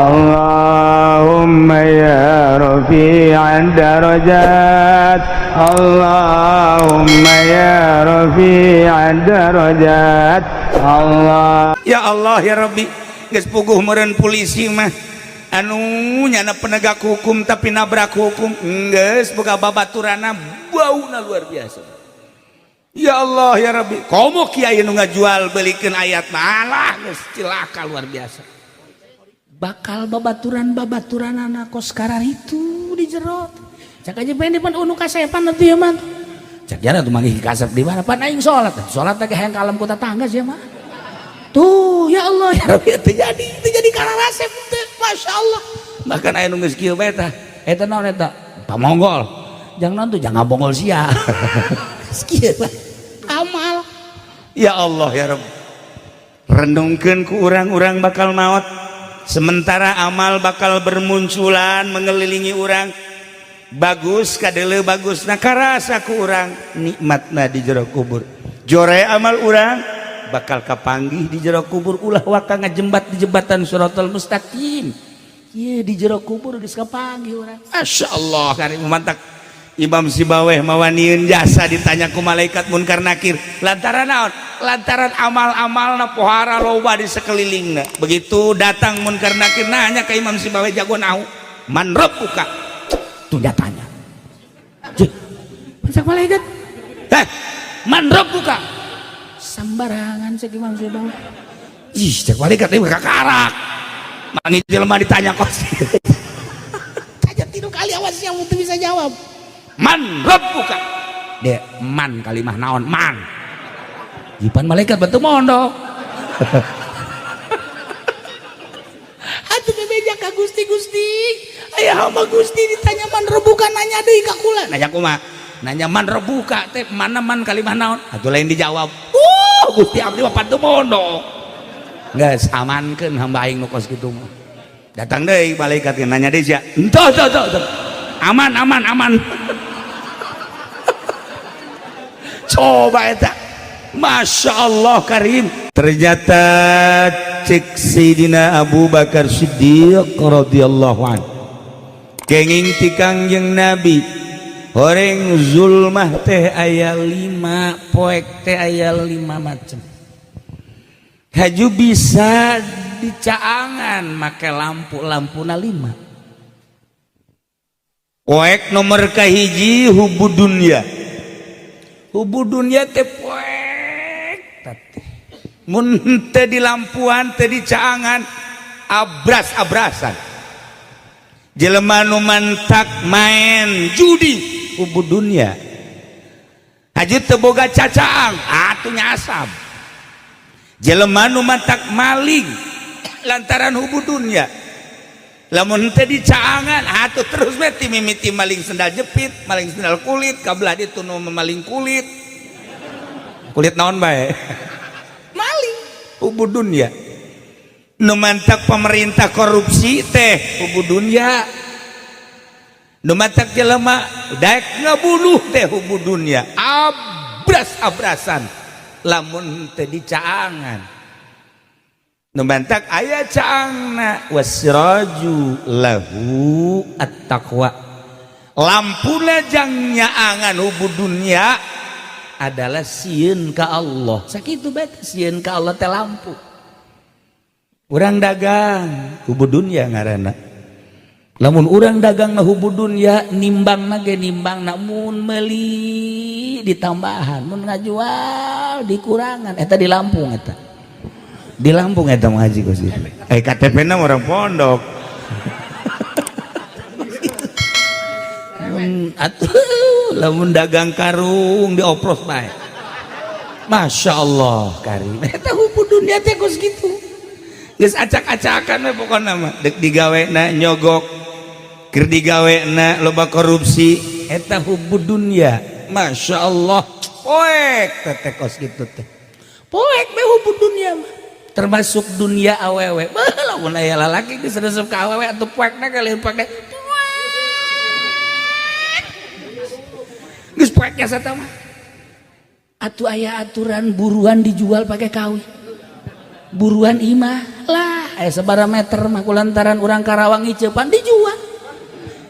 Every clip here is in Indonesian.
Allahumma ya rafi'ad darajat, Allahumma ya rafi'ad darajat. Allah ya Allah ya Rabbi, geus puguh meureun polisi mah anu nyana penegak hukum tapi nabrak hukum, geus boga babaturana bauna luar biasa. Ya Allah ya Rabbi, komo kiai nu ngajual belikeun ayat malah geus cilaka luar biasa. Bakal babaturan anak kos karar itu dijerot. Cak aja pengen depan unu kasepan atuh ya man. Cak jana tuh manggih kasep di mana? Pan aing salat. Salat teh hayang kalem ku tetangga sih mah. Tuh ya Allah ya Rabbi, terjadi kararasep teh, Masya Allah. Bahkan aya nu geus kieu bae tah. Eta naon eta? Pamonggol. Jangan tuh jangan bongol sia. Sekieu amal. Ya Allah ya Rabbi, renungkeun ku urang-urang bakal maot, sementara amal bakal bermunculan mengelilingi urang. Bagus kadele bagus na karasa ku urang, nikmatna di jero kubur. Jore amal urang bakal kapanggih di jero kubur, ulah waka ngajembat di jembatan Shiratal Mustaqim. Ieu di jero kubur geus kapanggih urang. Masya Allah karim mantap. Imam Sibaweh mawanieun jasa ditanya ku malaikat munkar nakir, lantaran naon? Lantaran amal-amalna pohara loba di sekelilingna. Begitu datang munkar nakir nanya ke Imam Sibaweh, jago nahu man rabbuka, tuh dia tanya cek malaikat, man rabbuka, sambarangan cek Imam Sibaweh. Ih cek malaikat ini kakarak mangi jelema ditanya kos saja tidur kali awas yang untuk bisa jawab. Man rabbuka, de man kalimah naon man, jipan malaikat bantu mondo. Atuh bebeja ka Gusti aya hamba Gusti ditanya man rabbuka, nanya deui ka kula, nanya kumaha, nanya man rabbuka teh mana man kalimah naon, atuh lain dijawab Gusti abdi mah bantu mondo. Geus amankeun hamba aing nu kos kitu mah. Datang deui malaikat nanya deui sia, henteu aman. Coba eta, Masya Allah karim. Ternyata cek Sayyidina Abu Bakar Siddiq radhiyallahu an, kenging ti Kangjeng Nabi horeng zulmah teh aya 5, poek teh aya 5 macam. Haju bisa dicaangan make lampu-lampuna 5. Poek nomor kahiji hubud dunya. Hubud dunya teh poek teh mun teu di lampuan teu di caangan abras-abrasan. Jelema nu mantak main judi hubud dunya, haji teu boga cacaang atuh nyasab. Jelema nu mantak maling lantaran hubud dunya, lamun teu di caangan atuh terus we ti mimiti maling sendal jepit, maling sendal kulit, kabelah ditu nu memaling kulit naon bae maling hubud dunya. Nu mantak pemerintah korupsi teh hubud dunya, nu mantak jelema daek ngabunuh teh hubud dunya, abras-abrasan lamun teu di caangan. Nu mantak aya caangna wasiraju lahu at-taqwa, lampuna jang nyaangan hubud dunya adalah sieun ka Allah. Sakitu bae sieun ka Allah teh lampu. Urang dagang hubud dunya ngaranna. Lamun urang dagang na hubud dunya, nimbangna ge nimbangna mun meuli ditambahan, mun ngajual dikurangan, eta di Lampung eta. Di Lampung eta mah haji Gusti. KTP-na orang pondok. Atuh lamun dagang karung diopros bae. Masya Allah karim. Eta hubud dunya teh geus kitu. Geus acak-acakan we pokona mah. Dek digawena nyogok, keur digawena loba korupsi, eta hubud dunya. Masya Allah. Poek teh kos kitu teh. Poek we hubud dunya mah. Termasuk dunia awewe. Lamun aya lalaki geus resep ka awewe atuh poekna kalian poek. Geus poeknya sata mah. Atuh aya aturan buruan dijual pakai kawin. Buruan imah lah sabaraha meter mah kulantaran urang Karawang Icepan dijual.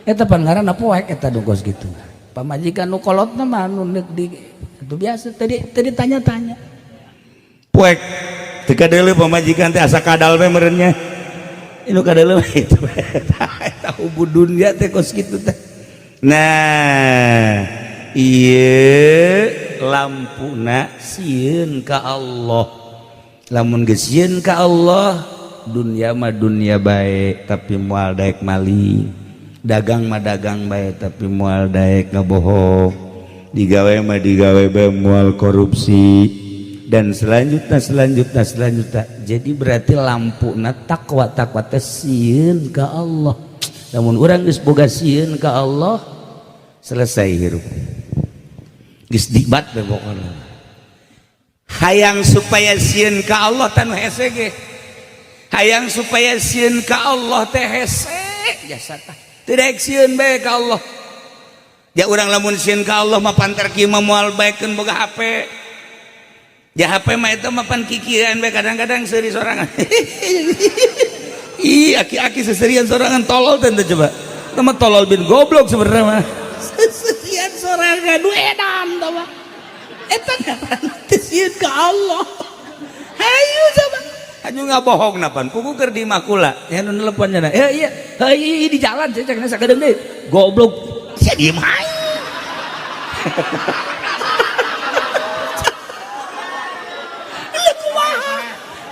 Eta pan ngaranna poek eta dongkos gitu. Pamajikan nu kolotna mah nu di itu biasa tadi tanya-tanya. Poek teu kadeuleu pamajikan teh asa kadal we meureunnya. Inu kadeuleu itu eta hubud dunya teh kos kitu teh. Nah, ieu lampuna sieun ka Allah. Lamun geus sieun ka Allah, dunya mah dunya bae tapi moal daek maling. Dagang mah dagang bae tapi moal daek ngabohong. Digawe mah digawe bae moal korupsi. Dan selanjutnya. Jadi berarti lampuna takwa teh sieun ka Allah. Namun urang geus boga sieun ka Allah, selesai hirup. Geus dibat bae pokona. Hayang supaya sieun ka Allah tanu hese ge. Hayang supaya sieun ka Allah teh hese jasa tah. Teu daek sieun bae ka Allah. Ya urang lamun sieun ka Allah mah pantar kieu mah moal baekeun boga HP. Ya HP mah eta mah pan kikiran bae kadang-kadang seuri sorangan. Ih, aki-aki seserian sorangan tolol teh coba. Eta mah tolol bin goblok sebenarnya mah. Seserian sorangan nu edan tah mah. Eta ngaranna teh sieun ka Allah. Hayu coba. Anu ngabohong napan pugu keur di makula. Ya nu nelpon cenah. Iya. Heuh di jalan cek sakedeung deui. Goblok. Sia diem ae.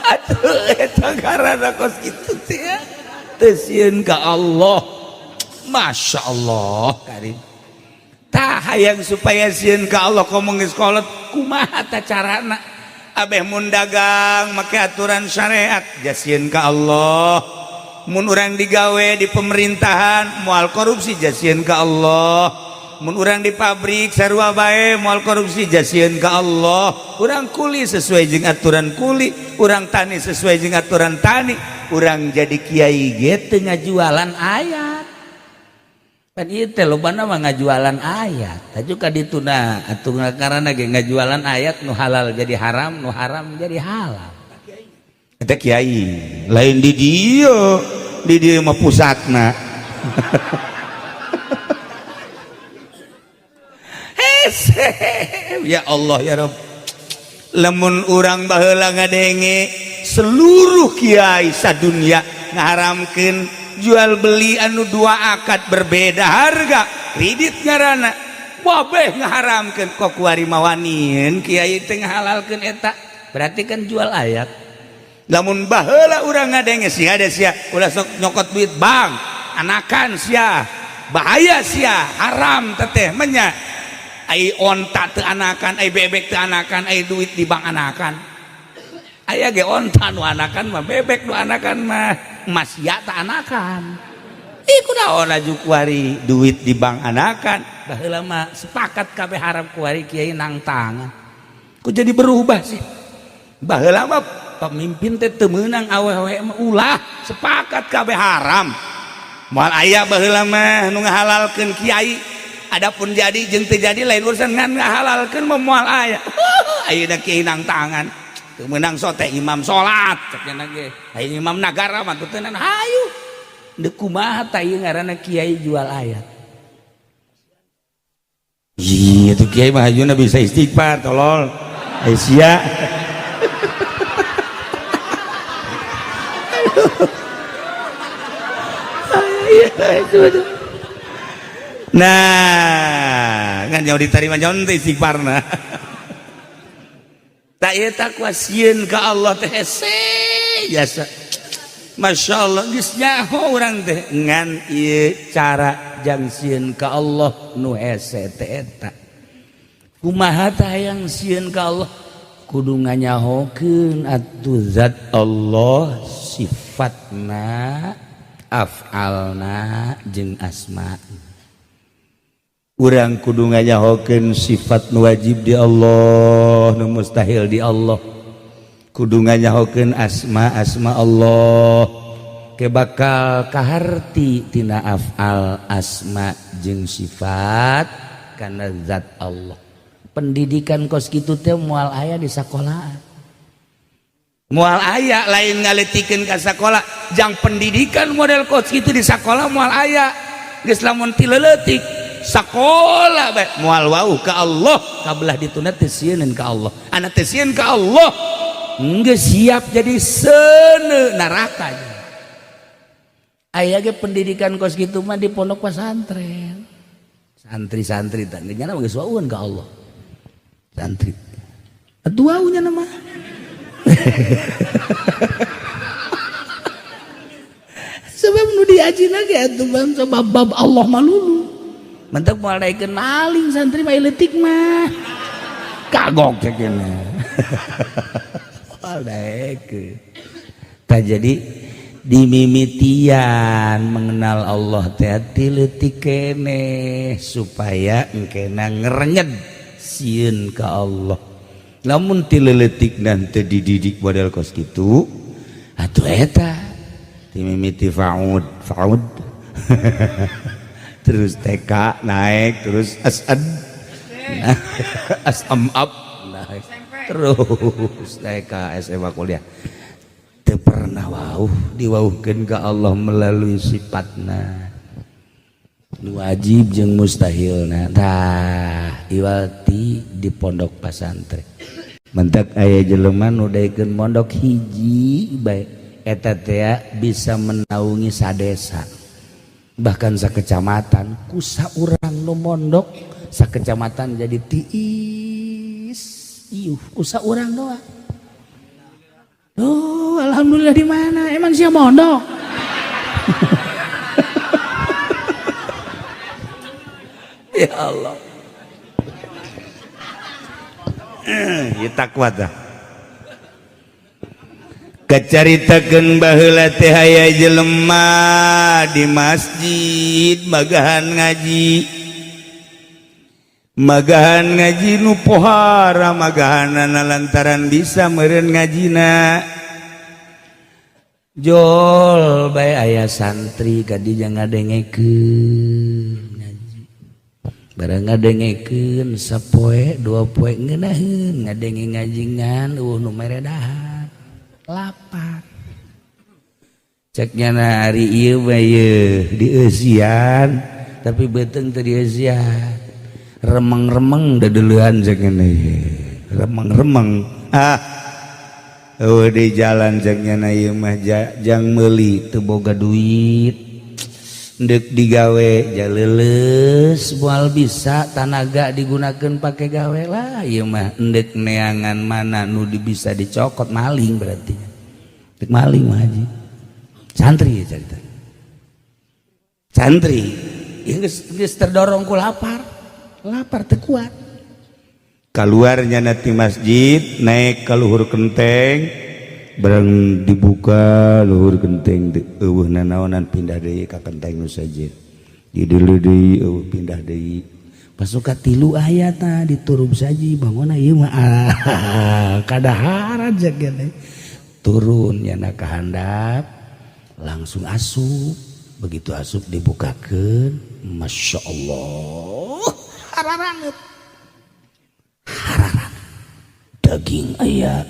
Aduh, eta karana kos kitu teh ya. Teu sieun ka Allah. Masya Allah karim. Tah hayang supaya sieun ka Allah komo geus kolot kumaha tah carana? Abeh mun dagang make aturan syariat jasieun ka Allah. Mun urang digawe di pemerintahan moal korupsi jasieun ka Allah. Mun urang di pabrik sarua bae moal korupsi jasieun ka Allah. Urang kuli sesuai jeung aturan kuli, urang tani sesuai jeung aturan tani. Urang jadi kiai ge teu ngajualan ayat. Pan ieu teh lobana mah ngajualan ayat. Taju ka dituna atuh karana ge ngajualan ayat nu halal jadi haram, nu haram jadi halal. Eta kiai, lain di dieu mah pusatna. Ya Allah ya Rabb, lamun urang baheula ngadenge seluruh kiai sadunya ngaharamkeun jual beli anu dua akad berbeda harga kredit ngaranna wabeh ngaharamkeun kok kuari mawanieun kiai teh ngahalalkeun eta berarti kan jual ayat. Lamun baheula urang ngadenge sia ada sia ulah sok nyokot duit bank anakan sia bahaya sia haram teteh menya. Ai onta teu anakan, ai bebek teu anakan, ai duit di bank anakan. Aya ge onta nu anakan mah, bebek nu anakan mah, masya teu anakan. Ih kunaon aju kuari duit di bank anakan. Baheula mah sepakat kabeh haram kuari kiai nang tangan. Kok jadi berubah sih? Baheula mah pemimpin teh teu meunang awewe mah ulah sepakat kabeh haram. Moal aya baheula mah nu ngahalalkeun kiai. Adapun jadi jeung teu jadi lain urusan ngan ngahalalkeun moal aya. Ayeuna kiai nang tangan. Teu meunang sote imam salat cek cenah ge. Aya imam nagara mah teu tenan hayu. Deuk kumaha tah ieu ngaranna kiai jual ayat. Ih, atuh kiai mah ayeuna bisa istighfar tolol. Sia. Nah, kan jauh diterima jauh teh istighfarna. Tak ieu takwa sieun ka Allah teh hese jasa. Masyaallah geus nyaho urang teh ngan ieu cara jang sieun ka Allah nu hese teh eta. Kumaha tah hayang sieun ka Allah? Kudu nganyahokeun atuh zat Allah sifatna, af'alna jeung asma'na. Urang kudu nganyahokeun sifat nu wajib di Allah, nu mustahil di Allah. Kudu nganyahokeun asma Allah, ke bakal kaharti tina af'al asma jeung sifat kana zat Allah. Pendidikan kos kitu teh moal aya di sakolahan. Mual aya lain ngaletikeun ka sakola, jang pendidikan model kos kitu di sakola mual aya. Geus lamun ti leuletik sakola bae mual wau ka Allah, kabelah dituna teh sieun ka Allah. Anak teh sieun ka Allah, geus siap jadi seuneu neraka. Aya ge pendidikan kos kitu mah di pondok pesantren. Santri-santri teh nya geus waueun ka Allah. Santri. Atuh waunya nama. Sebab nu diajina ge atuh bang coba bab Allah malulu. Mentek moal daekeun maling santri mah leutik mah. Kagok cenah. Moal daekeun. Tah jadi dimimitian mengenal Allah teh ti leutik keneh supaya engkena ngerenyed sieun ka Allah. Lamun ti leuletik dan teu dididik model kos kitu atuh eta ti mimiti faud terus TK naik terus asad asam up naik terus TK SMA kuliah teu pernah wauh diwauhkeun ka Allah melalui sifatna nu wajib jeung mustahilna tah iwalti di pondok pesantren. Mentek aya jelema nu daekeun mondok hiji bae eta teh bisa menaungi sadesa bahkan sakecamatan ku saurang nu mondok sakecamatan jadi tiis iuh ku saurang doang. Oh alhamdulillah di mana emang sia mondok. Ya Allah. Ieu takwa tah. Kacaritakeun baheula teh aya jelema di masjid magahan ngaji. Magahan ngaji nu pohara magahanana lantaran bisa meureun ngajina. Jol bae aya santri kadinya ngadengekeun. Barang ngadengekeun sapoe dua poe ngeunaheun ngadenge ngajingan nu mere dahar lapar ceknya hari ieu mah ieu dieusian tapi beuteung teu dieusian remeng-remeng dadeleuan ceknya remeng-remeng di jalan ceknya ieu mah jang meuli teu boga duit ndek digawe jaleuleus moal bisa tanaga digunakeun pake gawe lah ieu mah ndek neangan mana nu bisa dicokot maling berarti ndek maling mah haji santri ya carita santri geus terdorong ku lapar teu kuat kaluarnya nanti masjid naik ka luhur genteng barang dibuka luhur genteng eueuh nanaonan pindah deui ka genteng nu sajid di deuleu deui eueuh pindah deui pas suka tilu aya tah diturub saji bangunna ieu mah kadaharan jagene turun nyana ka handap langsung asup begitu asup dibukakeun masya Allah hararangeut daging aya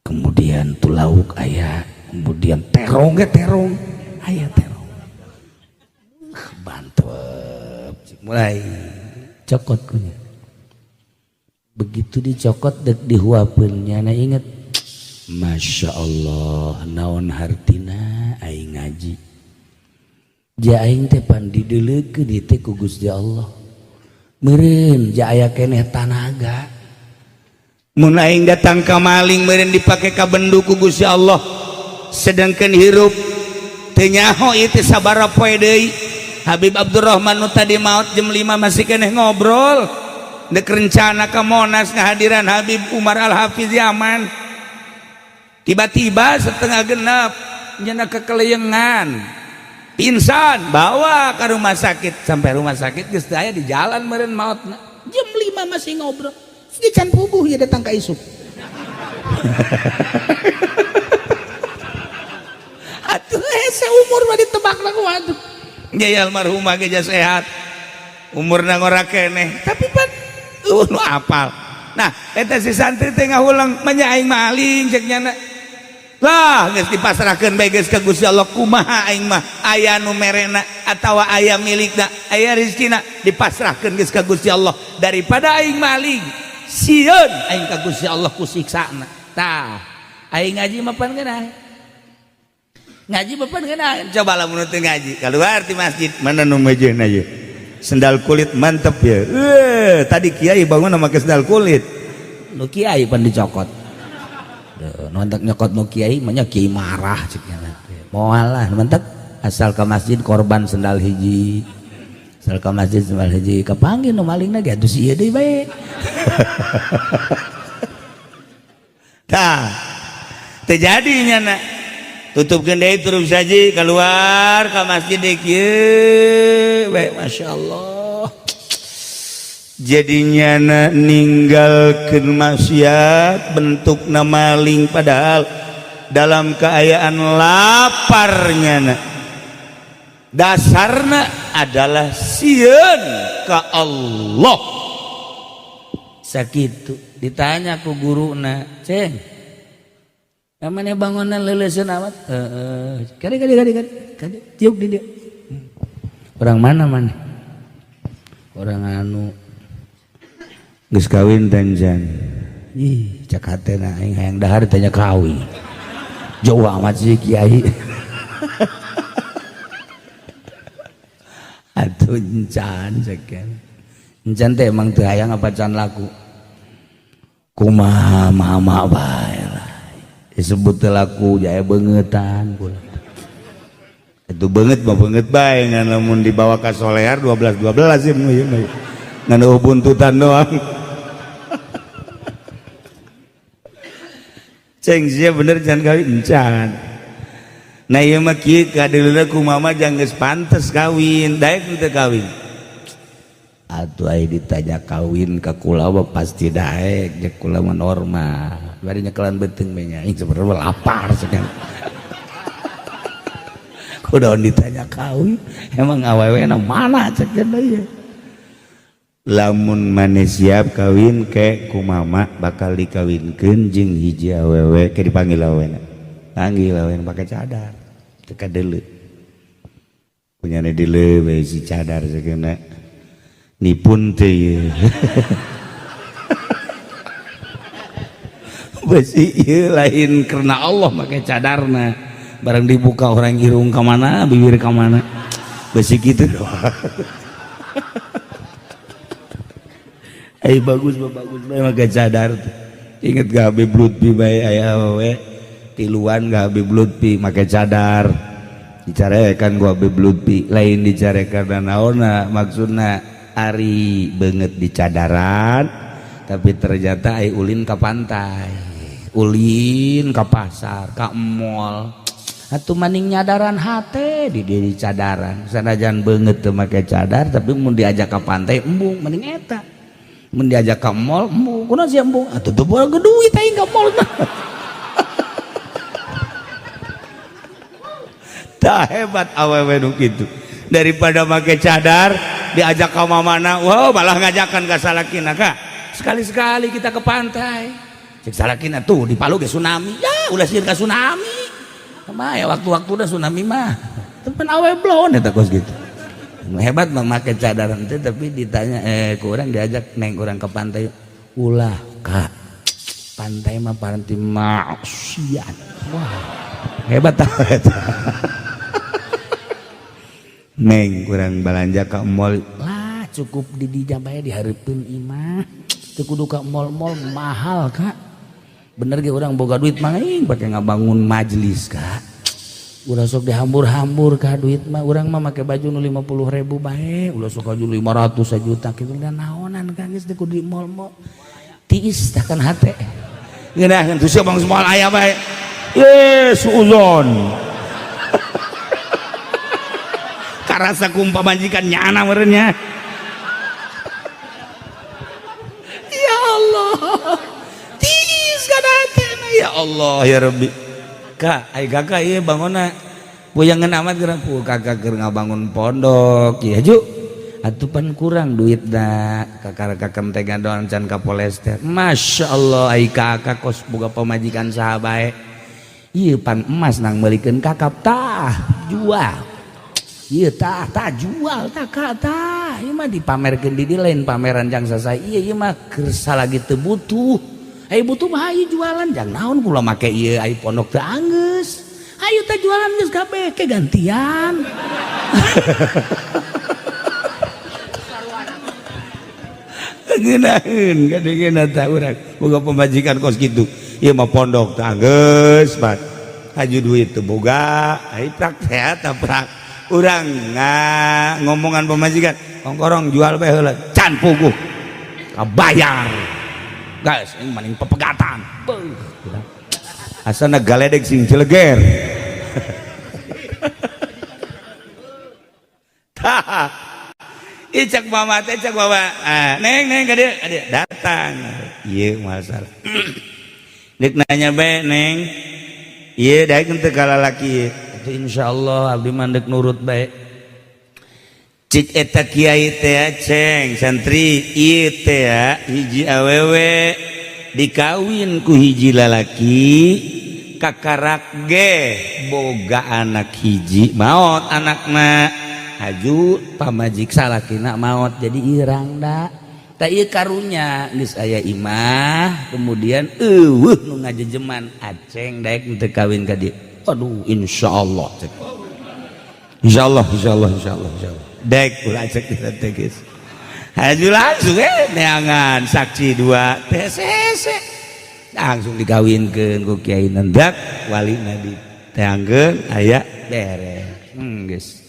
kemudian tu lauk aya kemudian terong aya terong bantep mulai cokot kunya begitu dicokot dek dihuapeun nya inget masya Allah naon hartina aing ngaji ja aing teh pan dideuleukeun di teh ku Gusti Allah meureun ja aya keneh tanaga mun aing datang ka maling meureun dipake ka bendu ku Gusti Allah sedangkeun hirup teu nyaho ieu teh sabaraha poe deui Habib Abdurrahman nu tadi maot jam 5 masih keneh ngobrol dek rencana ka Monas ngahadiran Habib Umar Al-Hafiz Yaman tiba-tiba setengah genep nyana kekeleyengan pingsan bawa ke rumah sakit sampai rumah sakit geus aya di jalan meureun maotna jam 5 masih ngobrol di can puguh ya datang ke isuk atuh seumur mah ditebak lah waduh nyai almarhumah ge sehat umurna ngora keneh tapi pan nu apal Nah eta si santri teh ngahulang manya aing maling cek nyana lah geus dipasrahkeun bae geus ka Gusti Allah kumaha aing mah aya nu merena atawa aya milikna aya rezekina dipasrahkeun geus ka Gusti Allah daripada aing maling sieun aing ka Gusti Allah ku siksana tah aing ngaji mah pan geunah ngaji mah pan geunah coba lamun teu ngaji keluar ti masjid mana nu mejeuna ye sendal kulit mantep ya tadi kiai bangun make sendal kulit nu kiai pan dicokot nontak nyokot nu kiai mah kiai marah cenah moal lah mantep asal ke masjid korban sendal hiji asal ke masjid sendal hiji kapanggih nu malingna ge atuh si ieu deui bae tah terjadi nyana tutupkeun deui terus saji keluar ka masjid deui kieu bae masyaallah jadinya ninggalkeun maksiat bentukna maling padahal dalam keadaan laparnya dasarna adalah sieun ka Allah sakitu ditanya ku guruna ceng namanya bangunan leuleuskeun amat kade tiuk di dia orang mana orang anu geus kawin tanjan ih cak hatena aing hayang dahar tanya kawin jauh amat sih kiai atuh encan cekeun encan teh emang teu hayang apa can laku kumaha mama bae lah disebut teu laku jaya beungetan kula itu beungeut mah beungeut bae ngan lamun dibawa ka solear 12 sih ngan buntutan doang ceng sia bener jangan kawin encan nah ieu mah kieu kadeulina ku mama jang geus pantes kawin daek teu kawin atuh aya ditanya kawin ka kula mah pasti daek jeung kula mah normal bari nyekelan beuteung we nya ing sebenarnya lapar cenah kudaon ditanya kawin emang awewe na mana cek ieu lamun maneh siap kawin ke ku mama bakal dikawinkeun jeung hiji awewe ke dipanggil awena panggil awena pake cadar teu kadeuleu punyana deuleu we si cadar sakeuna nipun teh ieu besi ieu lain karena Allah make cadarna barang dibuka orang irung ka mana bibir ka mana besi kitu doang bagus pakai cadar inget gak Habib Lutfi bae aya we tiluan gak Habib Lutfi make cadar dicarekan gua Habib Lutfi lain dicarekan naonna maksudna ari beungeut di cadaran tapi ternyata ai ulin ka pantai ulin ka pasar ka mall atuh maning nyadaran hate di dieu di cadaran sanajan beungeut teu make cadar tapi mun diajak ka pantai embung mending eta mun diajak ka mall embung kunaon sia embung atuh teu boga duit aing ka mall tah hebat awewe nu kitu daripada make cadar diajak ka mamana wow malah ngajakan ka salakina ka sekali-sekali kita ke pantai cek salakina tuh di Palu ge tsunami ya ulah sieun ka tsunami sama ya waktu-waktu udah tsunami mah temen awewe blon eta kos gitu hebat memakai cadaran itu tapi ditanya ke orang diajak neng orang ke pantai ulah kak pantai mah pantai maksiat wah hebat tau neng kurang belanja ke mall lah cukup di dijabaya dihareupeun imah teu kudu ka mall-mall mahal kak bener ge urang boga duit mah pake ngabangun majelis kak ulah sok dihambur-hambur ka duit mah urang mah make baju nu 50.000 bae ulah sok baju 500 sajuta kitu dan naonan ka geus teh kudu di mall-mall tiis tah kan hate ngeunah tuh sia bang semua aya bae suuzon karasa kumpa majikan nyana meureunnya ya Allah tiis kana hatena ya Allah ya Rabbi kak ai kakak ieu bangona puyangeun amat geura kakak keur ngabangun pondok ieu ju atupan kurang duit dah kakak-kakak teh gadoan can ka polester. Masya Allah ai kakak kos boga pamajikan saha bae. Ieu pan emas nang meulikeun kakap tah jual. Ieu tah jual tah tah. Ieu mah dipamerkeun di lain pameran jang sasa. Ieu mah keur salagi teu butuh. Ai butuh mah ayo jualan jang naon kula make ieu ai pondok teu anggeus. Ayo teh jualan geus kabeh ke gantian. Ngeunaheun kadengna tah urang boga pemajikan kos kitu. Ieu mah pondok teu anggeus bat. Haju duit teu boga, ai praktek tah prak. Urang ngomongan pemajikan, "Kongkorong jual bae heula." Can puguh. Kabayar. Guys, ini maning pepegatan. Beuh. Asana galedeg sing cileger. Tah. Cek mama teh cek bawa. Neng ka dieu datang. Ieu masalah. Dek nanya bae neng. Ieu daek teu ka lalaki. Atuh insyaallah abdi mandek nurut bae. Cik eta kiai teh ceng santri ieu teh hiji awewe dikawin ku hiji lalaki kakarak ge boga anak hiji maot anakna haju pamajik salakina maot jadi irang da tak ieu karunya geus aya imah kemudian nu ngajejeman aceng daek teu kawin ka dieu aduh insyaallah cek insyaallah daek ulah cek teh geus haju langsung neangan saksi dua TCC langsung dikawinkeun ku kiai nendak walina diteangkeun aya beres geus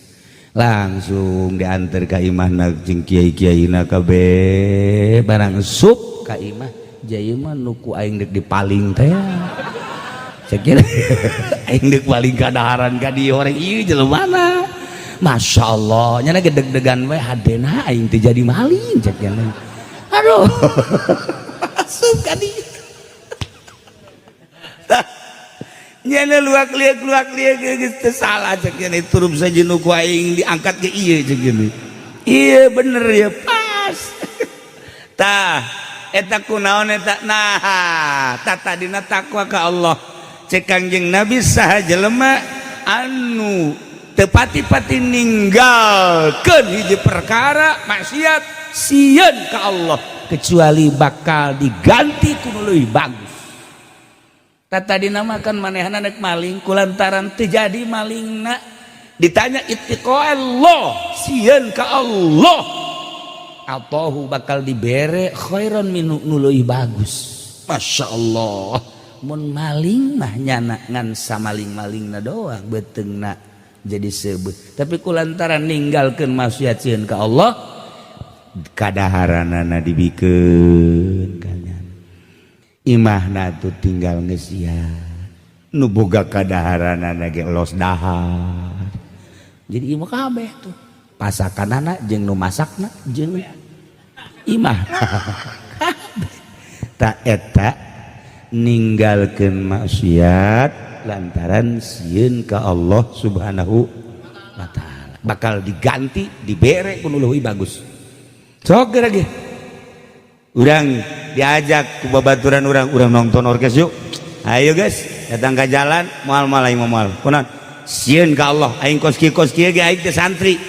langsung diantar ka imahna jeung kiai-kiaina kabeh barang sup ka imah jaya mah nuku aing deuk dipaling teh sakira aing deuk paling kadaharan ka dieu orang ieu jelemana Masya Allah nyana gedeg-degan we hadena aing teh jadi maling cek nya aduh asup ka dieu nyana luak liak geus teu salah cek nya turup saja nuku aing diangkat ke ieu cek gini iya bener ya pas tah eta kunaon eta nah tata dina takwa ka Allah cek Kangjeng Nabi saha jelema anu teu pati-pati ninggalkeun hiji perkara maksiat sieun ka Allah kecuali bakal diganti ku nu leuwih bagus. Tata dinamakan manehna nek maling kulantaran teu jadi malingna ditanya ittiqallah sieun ka Allah atahu bakal dibere khairan minu nu leuwih bagus. Masya Allah mun maling mah nyana ngan samaling-malingna doang beteungna jadi sebut tapi kulantaran ninggalkeun maksiat sieun ka Allah kadaharanana dibikeun kalian imahna tuh tinggal ngesian nu boga kadaharanana ge los dahar jadi imah kabeh tuh pasakanana jeung nu masakna jeung imah tak eta ninggalkeun maksiat lantaran sieun ka Allah Subhanahu wa taala bakal diganti dibere ku nu leuwih bagus. Sok lagi urang diajak ku babaturan urang nonton orkes yuk ayo guys datang ke jalan moal-moal aing moal kunaon sieun ka Allah aing kos kieu ge aing teh santri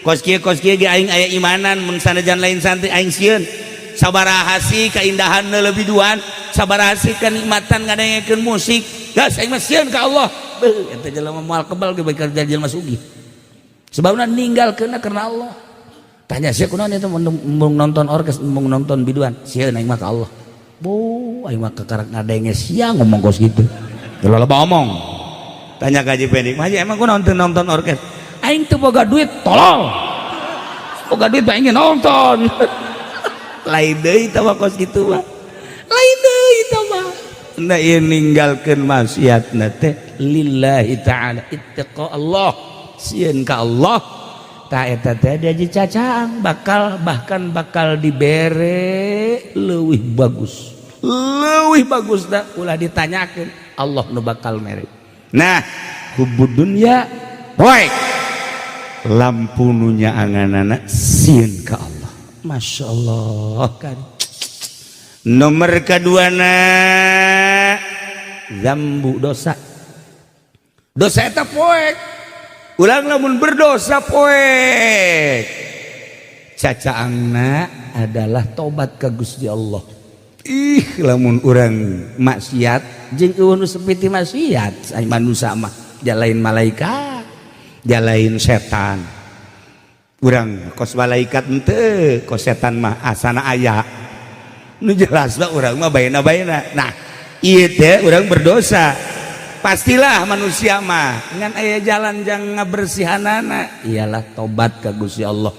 kos kieu ge aing aya imanan mun sanajan lain santri aing sieun sabaraha sih keindahan lebih duaan sabaraha sih kenikmatan ngadengekeun musik gas aing mah sieun ka Allah beuh eta jelema moal kebal ge bae kerja jelema sugih sebabna ninggalkeunna karena Allah. Tanya sih kunaon eta mun nonton orkes mun nonton biduan sieun aing mah ka Allah bu aing mah kekarak ngadenge sia ngomong kos gitu loba omong tanya ka Haji Pendik mah emang kunaon teu nonton orkes aing teu boga duit tolol boga duit mah ingin nonton lain deui tah kos kitu mah lain deui tah mah na ieu ninggalkeun maksiatna teh lillahi ta'ala ittaqa Allah sieun ka Allah tak eta teh dia cacang bahkan bakal dibere leuwih bagus dah ulah ditanyakeun Allah nu bakal mere. Nah hubud dunya boy lampu nunya angan-anak sieun ka Allah. Masya Allah kan. Nomor kaduana zambu dosa. Dosa eta poek. Ulang lamun berdosa poek. Cacaangna adalah tobat ka Gusti Allah. Ih lamun urang maksiat jeung eueuh nu sepiti maksiat ai manusia mah jalain malaikat, jalain setan. Urang kos malaikat henteu, kos setan mah asana aya. Nu jelasna urang mah baena-baena. Nah, ieu teh urang berdosa. Pastilah manusia mah ngan aya jalan jang ngabersihanana ialah tobat ka Gusti Allah.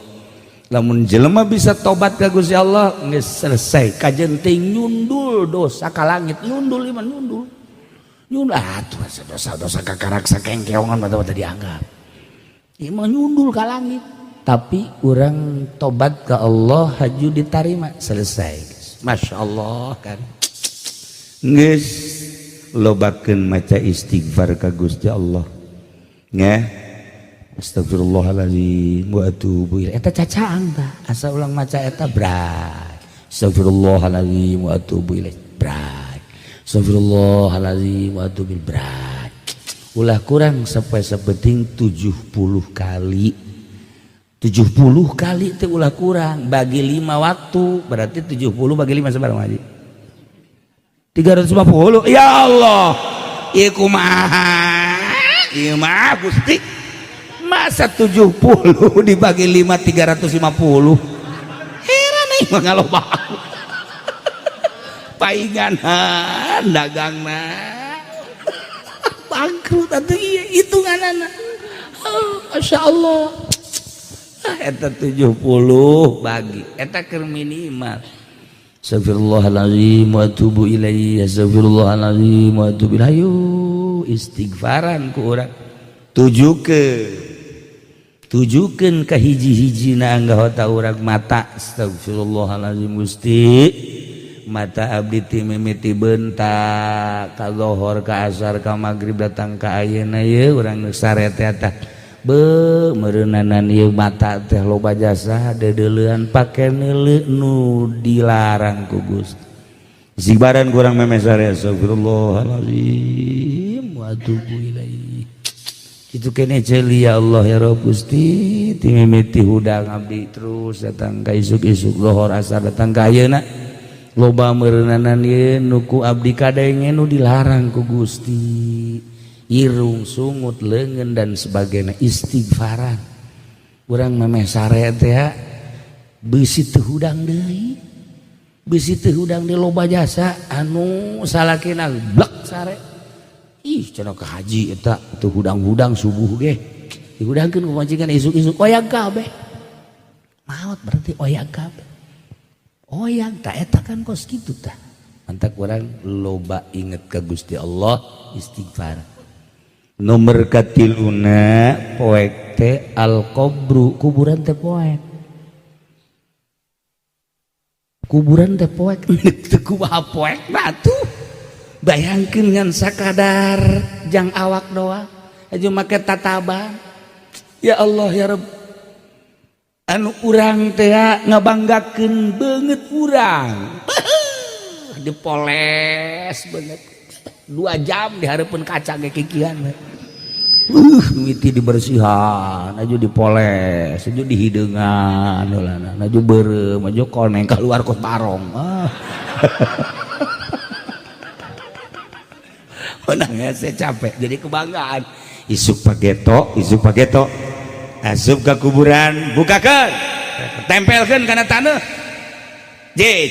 Lamun jelema bisa tobat ka Gusti Allah geus selesai kajen teuing nyundul dosa ka langit. Nyundul iman nyundul. Nyundul atuh dosa-dosa kakarak sakengkeongan mah teu dianggap. Ieu mah nyundul ka langit. Tapi orang tobat ke Allah haju diterima selesai. Masya Allah kan. Nges lobakeun maca istighfar ka Gusti Allah. Nya. Astagfirullahaladzim wa atubu ilaih. Eta cacaang tah. Asa ulang maca eta bray. Astagfirullahaladzim wa atubu ilaih. Bray. Astagfirullahaladzim wa atubu ilaih. Bray. Ulah kurang sampai sepenting 70 kali. 70 kali itu ulah kurang bagi 5 waktu berarti 70 bagi 5 sebarang haji 350. Ya Allah ieu kumaha ieu mah Gusti masa 70 dibagi 5 350 heran euy mah ngaloba painganan dagangna bangkrut atuh ieu hitunganana. Masya Allah eta 70 bagi eta keur minimal. Astagfirullahalazim wa atubu ilaihi. Astagfirullahalazim wa atubu ilaihi. Istighfaran ku urang tujukeun ka hiji-hijina anggota urang mata. Astagfirullahalazim Gusti mata abdi ti mimiti bentak ka zuhur ka asar ka magrib datang ka ayeuna ye urang nu sarete eta be meureunanan ieu mata teh loba jasa dedeleuan pake neuleu nu dilarang ku Gusti. Sibaran kurang memesare astagfirullahalazim wa atubu ilaihi. Kitu keneh ceuli ya Allah ya Rabb Gusti ti mimiti hudang abdi terus datang ka isuk-isuk lohor asar datang ka ayeuna loba meureunanan ieu nu ku abdi kadenge nu dilarang ku Gusti. Irung, sungut, leungeun dan sebagainya istighfaran. Urang memeh sare teh beusi teu hudang deui. Beusi teu hudang deui loba jasa anu salakina blek sare. Ih cenah ka haji eta teu hudang-hudang subuh ge. Dihudangkeun ku majikan isuk-isuk oyang kabeh. Maot berarti oyang kabeh. Oyang tah eta kan kos kitu tah. Mantak urang loba inget ka Gusti Allah istighfar. Nomor katiluna poek teh al-qabru kuburan teh poek. Kuburan teh poek teu kumaha poek batuh. Bayangkeun ngan sakadar jang awak doang aju make tataban. Ya Allah ya Rabb. Anu urang teh ngabanggakeun beungeut urang. Dipoles beungeut. 2 jam di hareupeun kaca ge kikian. Miti dibersihan, aju dipoles, aju dihideungan, aju beureum, aju koneng keluar ku parong. Menang saya capek, jadi kebanggaan. Isuk pageto, asup ke kuburan, bukakeun, tempelkeun kana taneuh.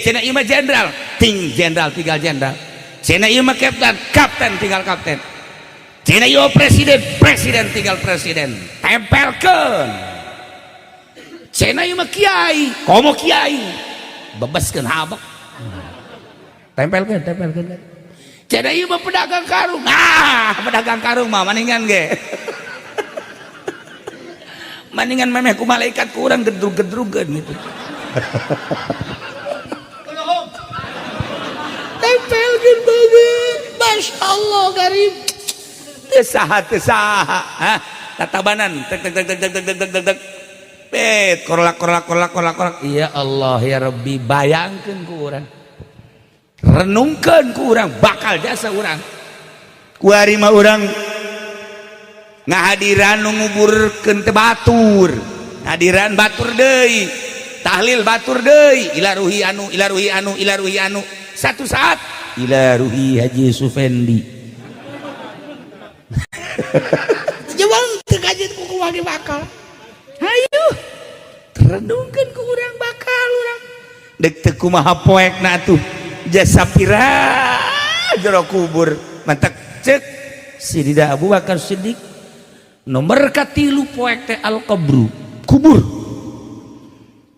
Cenah ieu mah jenderal, jenderal tinggal jenderal. Cenah ieu mah kapten tinggal kapten. Cenah ieu presiden tinggal presiden. Tempelkeun. Cenah ieu mah kiai, komo kiai. Bebeskeun habak. Tempelkeun. Cenah ieu mah pedagang karung. Pedagang karung mah maningan ge. Maningan memeh ku malaikat ku urang gedrug-gedrugeun gitu. Tempelkeun banget. Masya Allah karim. Tesaha tatabanan tek tek tek tek tek tek tek tek tek bet korlak iya Allah ya Rabbi bayangkeun ku urang renungkeun ku urang bakal jasa urang ku ari mah urang ngahadiran nu nguburkeun teh batur ngahadiran batur deui tahlil batur deui ila ruhi anu satu saat ila ruhi Haji Sufendi jawang teu kajeut ku kumaha bakal hayu renungkeun ku urang bakal urang dek teu kumaha poekna atuh jasa pira jero kubur mantak cek Sidina Abu Bakar Siddiq nomor katilu poek teh al qabru kubur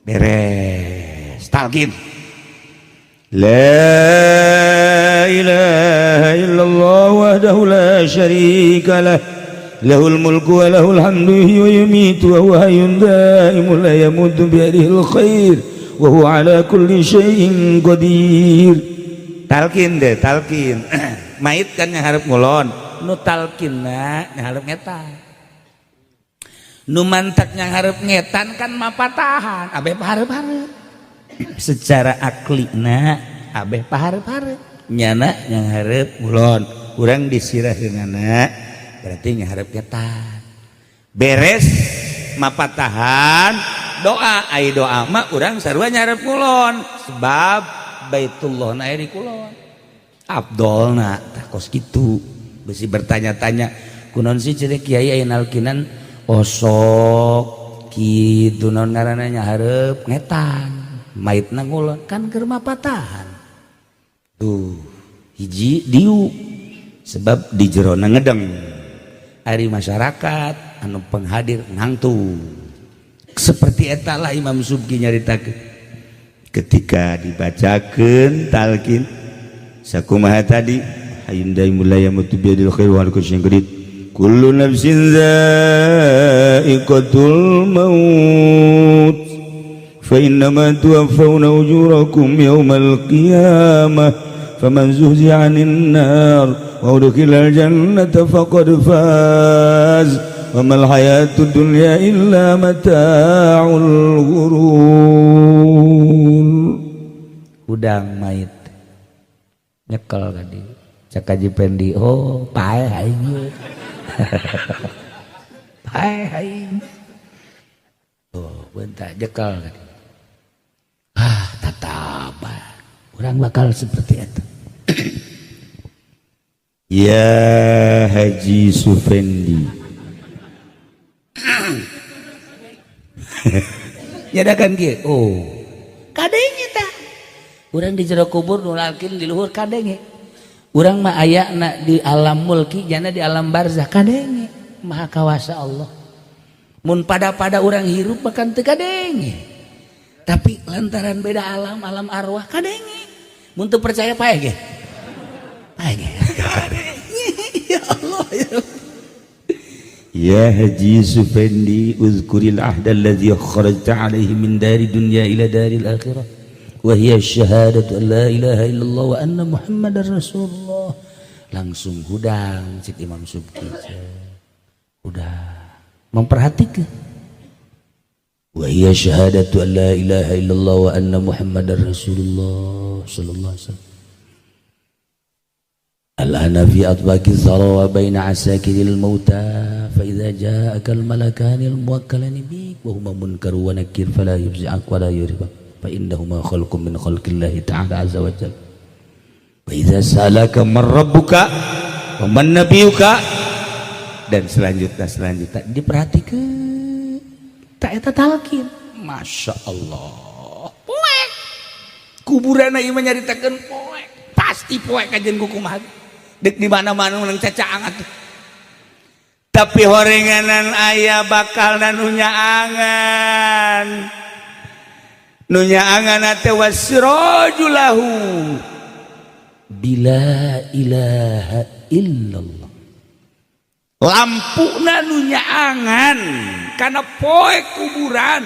beres talqin la ilaha illallah wahdahu la syarika lah lahul mulku wa lahul hamdu wa yumitu wa huwa hayyun da'imun la yamutu bi yadihil khair wa huwa ala kulli syai'in qadir talqin deh talqin mait kan nyaharep ngulon nu talqinna nyaharep ngetan nu mantak nyaharep ngetan kan mapatahan abeh pahareup-hareup secara aklina abeh pahareup-hareup nyana nyaharep ngulon urang disiraheunana berarti nyaharep ngetan beres mapatahan doa ai doa mah urang sarua nyaharep ngulon sebab Baitullah na aya di kulon Abdolna tah kos kitu besi bertanya-tanya kunaon sih cenah kiai aya nalkinan osok kitu naon ngaranna nyaharep ngetan maitna ngulon kan keur mapatahan tuh hiji diu sebab di jerona ngedeng ari masyarakat anu penghadir ngangtu seperti eta lah Imam Subki nyaritakeun ketika dibacakeun talqin sakumaha tadi hayyun daimul la yamutu biyadil khair wa ala kulli syai'in qadir kullu nafsin dha'iqatul maut fa innama tuwaffawna ujurakum yawmal qiyamah faman zuhziha 'anil nar wa udkhilal jannata faqad faz wa mal hayatud dunya illa mata'ul ghurur udang mait nyekel tadi cak Haji Pendi oh pae aing pae aing oh bentar jekal tadi tataba orang bakal seperti itu ya Haji Sufendi nyadakan kieu oh kadenge tah urang di jero kubur nu lalkin di luhur kadenge urang mah ayana di alam mulki jana di alam barzah kadenge maha kawasa Allah mun pada urang hirup bahkan teu kadenge tapi lantaran beda alam arwah kadenge mun teu percaya pae ge ya Allah ya Haji Sufendi uzkuril ahda alladhi kharajta alaihi min dari dunya ila daril akhirah wa hiya syahadatu an la ilaha illallah wa anna muhammadar rasulullah langsung hudang cik Imam Subki udah memperhatikan wa hiya syahadatu an la ilaha illallah wa anna muhammadar rasulullah sallallahu alaihi wasallam الآن في أطباق الثرى وبين عساكر الموتى فإذا جاءك الملكان الموكلان بك وهما منكر ونكير فلا يفزعك ولا يرهبك فإنهما خلق من خلق الله تعالى عز وجل وإذا سألك من ربك ومن نبيك dan selanjutnya diperhatikan tak eta talqin Masya Allah poek kuburan ieu nyaritakeun poek pasti poek kajen kukumaha dek di mana-mana nang cacaang atuh tapi horenganan aya bakal nunya angan ate wasrajulahu bila ilaha illallah lampuna nunya angan karena poek kuburan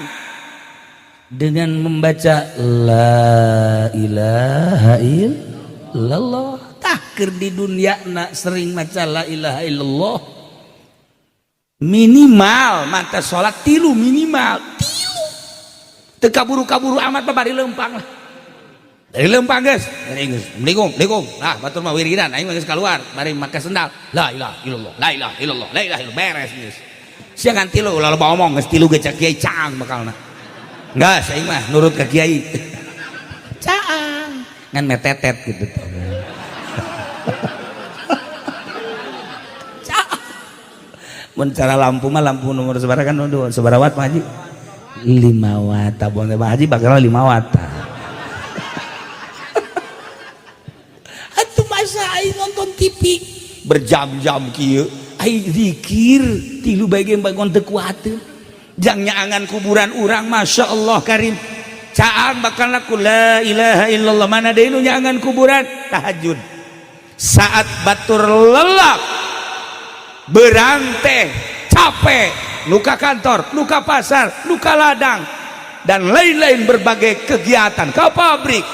dengan membaca la ilaha illallah takir di dunia nak sering maca la ilaha illallah minimal mata sholat tilu minimal tilu teu kaburu-kaburu amat bari lempang lah dari lempang guys dari Inggris Assalamualaikum nah batur mah wiridan aing geus keluar bari make sendal la ilaha illallah la ilaha illallah la ilaha illallah beres geus sia kan tilu ulah loba omong geus tilu ge cak kiai caang bakalna geus aing mah nurut ka kiai caang ngan metetet gitu tuh mun cara lampu mah lampu nomor sabaraha kan sabaraha watt mah haji 5 watt tabung teh haji bakal 5 watt atuh masa aing nonton TV berjam-jam kieu aing zikir tilu bae ge bangun teu kuateun jang nyaangan kuburan urang masyaallah karim caang bakal laku la ilaha illallah mana deui nu nyaangan kuburan tahajud saat batur lelak berang teh capek luka kantor luka pasar luka ladang dan lain-lain berbagai kegiatan ke pabrik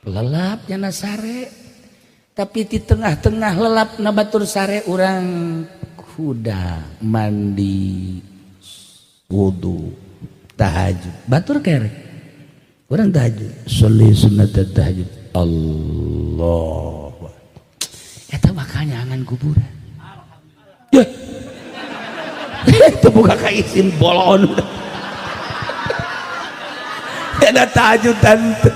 lelap nyana sare tapi di tengah-tengah lelap na batur sare urang kuda mandi wudu tahajud batur kere urang tahajud sholli sunat tahajud Allah eta bakal nyangan kuburan ya itu buka kaisin bolon ada tahajud tante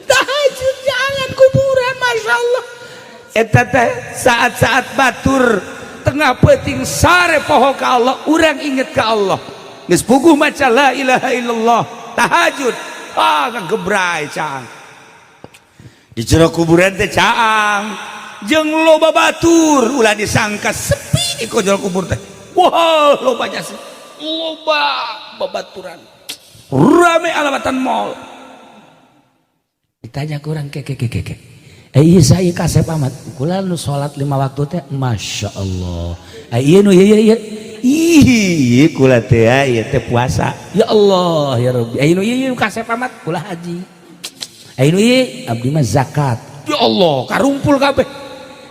tahajud jangan kuburan masya Allah eta teh saat-saat batur tengah peuting sare poho ka Allah urang inget ka Allah geus puguh maca la ilaha illallah tahajud kagebrai caang di jero kuburan teh caang jeung loba batur ulah disangka sepi di kojol kubur teh wah lobanya sepi loba babaturan rame alamatan mall ditanya ke urang ke ieu saya kasep amat kula nu salat 5 waktu teh masyaallah ieu nu ieu ih kula teh ieu teh puasa ya Allah ya Rabbi ieu nu ieu kasep amat kula haji ieu nu ieu abdi mah zakat ya Allah karumpul kabeh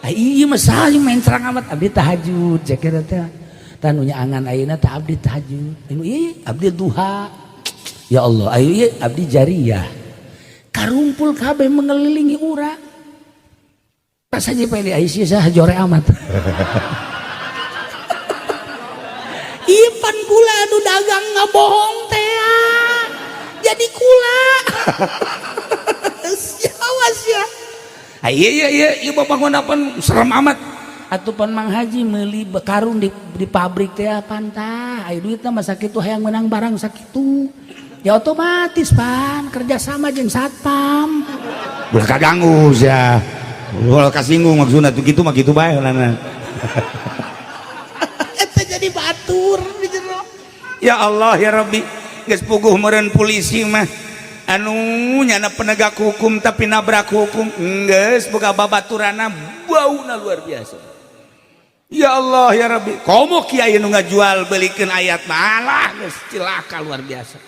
iya mah saling main serang amat abdi tahajud cek eta teh tanu nyaangan ayeuna teh abdi tahajud iya abdi duha ya Allah ayo iya abdi jariyah karumpul kabeh mengelilingi urang pas aja pede Aisyah sah jore amat iya pan kula anu dagang ngabohong teh jadi kula awas ya iya bapak ngonapan serem amat atuh pan Mang Haji meuli karung di pabrik teh pantah aya duitna mah sakitu hayang menang barang sakitu ya otomatis pan kerjasama jeung satpam ulah kaganggu ya ulah kasinggung maksudna tuh kitu mah kitu bae ulana eta jadi batur di jero ya Allah ya Rabbi geus puguh meureun polisi mah anu nyana penegak hukum tapi nabrak hukum geus boga babaturana bauna luar biasa ya Allah ya Rabbi komo kiai nu ngajual belikeun ayat malah geus cilaka luar biasa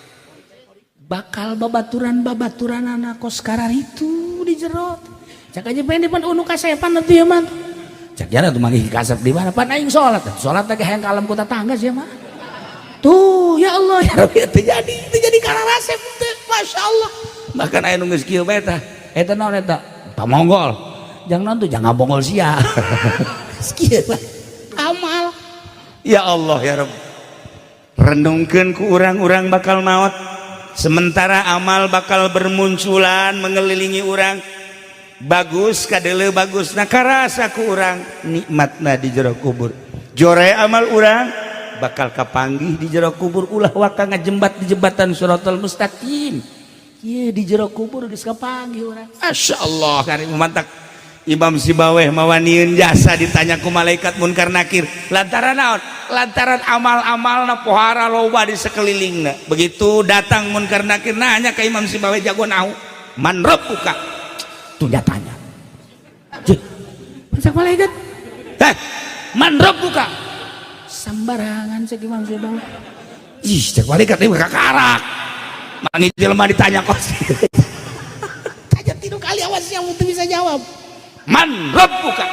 bakal babaturan-babaturanana kos karar itu di jero cak aja pengen depan unu kasepan atuh ya mah cak jana tuh manggih kasep di mana pan aing salat lagi hayang kalem ku tetangga sih mah tuh ya Allah ya Rabbi terjadi kararasep teh masya Allah bahkan aya nu geus kieu bae tah eta naon eta pamonggol jang naon tuh jang ngabonggol sia kieu amal ya Allah ya Rabbi renungkeun ku urang-urang bakal maot sementara amal bakal bermunculan mengelilingi urang bagus kadele bagus nah karasa ku urang nikmatna di jero kubur jore amal urang bakal kapanggih di jero kubur ulah waka ngajembat di jembatan Shiratal Mustaqim ieu di jero kubur geus kapanggih urang masyaallah karim mantak Imam Sibaweh mawanieun jasa ditanya ku malaikat munkar nakir lantaran naon lantaran amal-amalna pohara loba di sekelilingna begitu datang munkar nakir nanya ke Imam Sibaweh jago nahu man rabbuka tuh dia tanya Cek malaikat man rabbuka sambarangan cek Imam Sibaweh ih cek malaikat ieu kakarak mangi jelema ditanya kos tanya 3 kali awas yang teu bisa jawab man rabbuka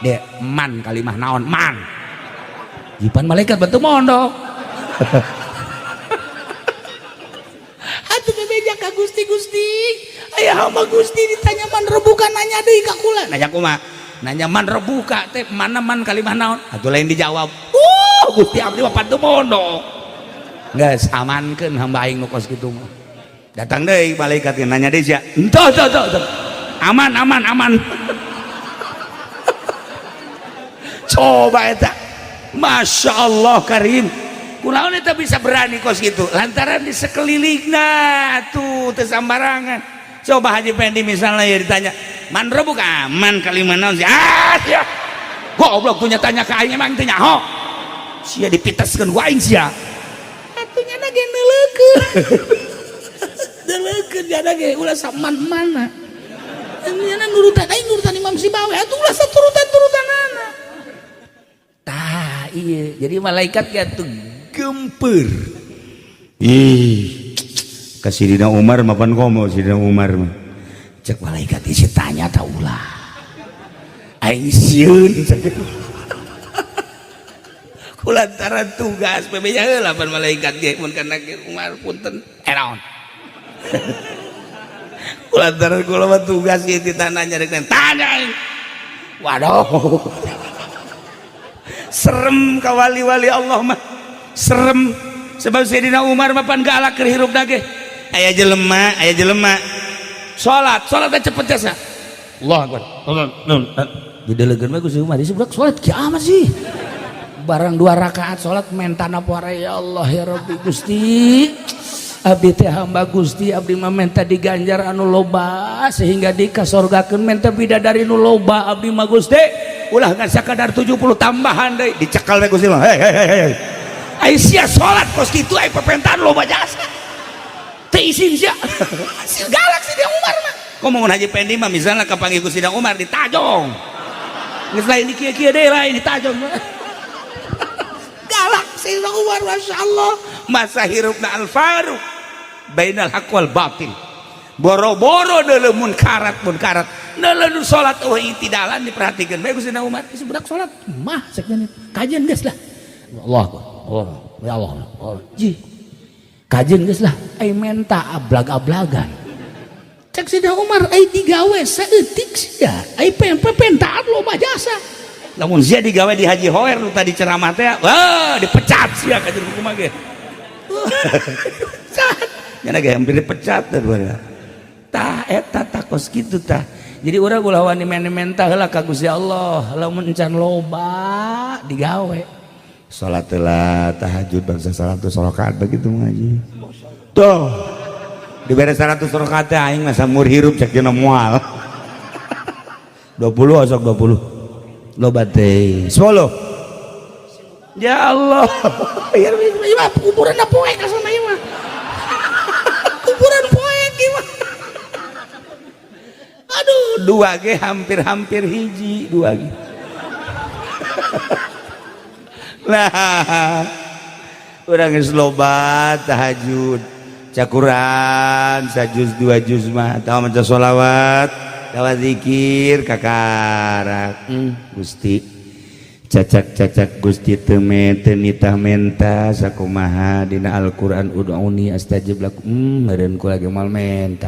dek man kalimah naon man jipan malaikat bantu mondo atuh bebeja ka Gusti aya hamba Gusti ditanya man rebuka nanya deui ka kula nanya kumaha nanya man rebuka teh mana man kalimah naon atuh lain dijawab Gusti abdi mah bantu mondo geus amankeun hamba aing nu kos kitu mah datang deui malaikat nanya deui sia entah aman coba eta Masya Allah Karim kunaon eta bisa berani kos gitu lantaran di sekelilingna tuh tersambarangan coba Haji Pendi misalnya ya ditanya man rebuk aman kalimah naon sih ya goblok tuh tanya ke aing emang teu nyaho sia dipiteskeun ku aing sia atunya na ge neuleukeun jana ge ulah saman mana nya nurutan aing nurutan Imam Sibawi atuh ulah saturutan-turutanana tah iya jadi malaikat ya tuh gempeur ih ka Sidina Umar mapan komo Sidina Umar mah cek malaikat isi tanya tah ulah aing sieun kulantaran tugas bebenya heula pan malaikat ge mun kana Umar punten naon kulantaran kula mah tugas ieu ditananya rek tanya aing waduh serem ka wali-wali Allah mah serem sebab Sayyidina Umar mah pan galak keur hirupna ge aya jelema salat cepet jasa Allahu Akbar didelegeun mah Gusti Umar budak salat kiamat sih barang 2 rakaat salat mentana poare ya Allah ya Rabbi Gusti abdi teh hamba Gusti abdi mah menta diganjar anu loba sehingga dikasorgakeun menta bidadari nu loba abdi mah Gusti ulah ngan sakadar 70 tambahan deui dicekal we Gusti mah hei ai sia salat kos kitu ai perpentaan loba jasa teu isin sia galak si Umar mah komo Haji Pendi mah misalna kapanggih Gusti Umar ditajong geus lain di kieu-kieu deui lain ditajong galak si Umar masyaallah masa hirupna al faruq bainal haq wal batil boro-boro deuleu munkarat neuleuh salat itidalan diperhatikeun bae Gusti Umar geus budak salat mah cek kajian geus lah Allah ya Allah ji kajian geus lah ai menta ablag-ablagan cek Sidina Umar ai digawe saeutik sia ai pentaan loba jasa lamun sia digawe di Haji Hoer nu tadi ceramah teh wah dipecat sia ka jeung kumaha ge nya ge hampir dipecat teh tah eta tah kos kitu tah jadi urang ulah wani menta heula ka Gusti Allah lamun encan loba digawe salat heula tahajud bangsa 100 rakaat begitu ngaji tuh dibere 100 rakaat teh aing mah samur hirup cek dina moal 20 osok 20 loba teh 10 ya Allah ya kuburan poek asal ieu mah kuburan poek ieu mah aduh 2 ge hampir hiji 2 ge nah urang geus loba tahajud cakuran sajuz 2 juz mah tah maca sholawat tawa zikir kakarak Gusti cacak Gusti teu nitah menta sakumaha dina Al-Qur'an ud'uni astajib lakum meureun kula ge moal menta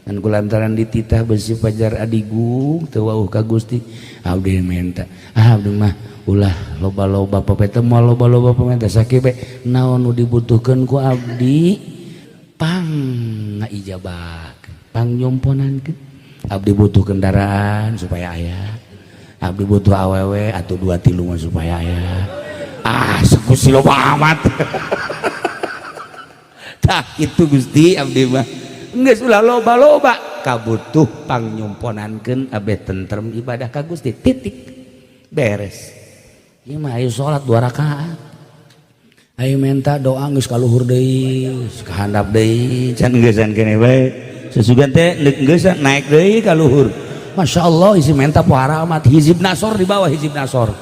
dan kulantaran dititah besi pajar adigung teu wauh ka Gusti abdi menta abdi mah ulah loba-loba pepete moal loba-loba pementa sakieu bae naon nu dibutuhkeun ku abdi pang ngaijabakeun pang nyomponankeun abdi butuh kendaraan supaya aya abdi butuh awewe atau 2-3 mah supaya aya Gusti loba amat tah kitu Gusti abdi mah geus ulah loba-loba kabutuh pangnyumponankeun abdi tentrem ibadah ka Gusti titik beres ieu mah aya salat 2 rakaat aya menta doa geus kaluhur deui kahandap deui can geusan keneh bae sesugan teh geus naik deui ka luhur Masya Allah isi menta pohara amat hizib nasor di bawah hizib nasor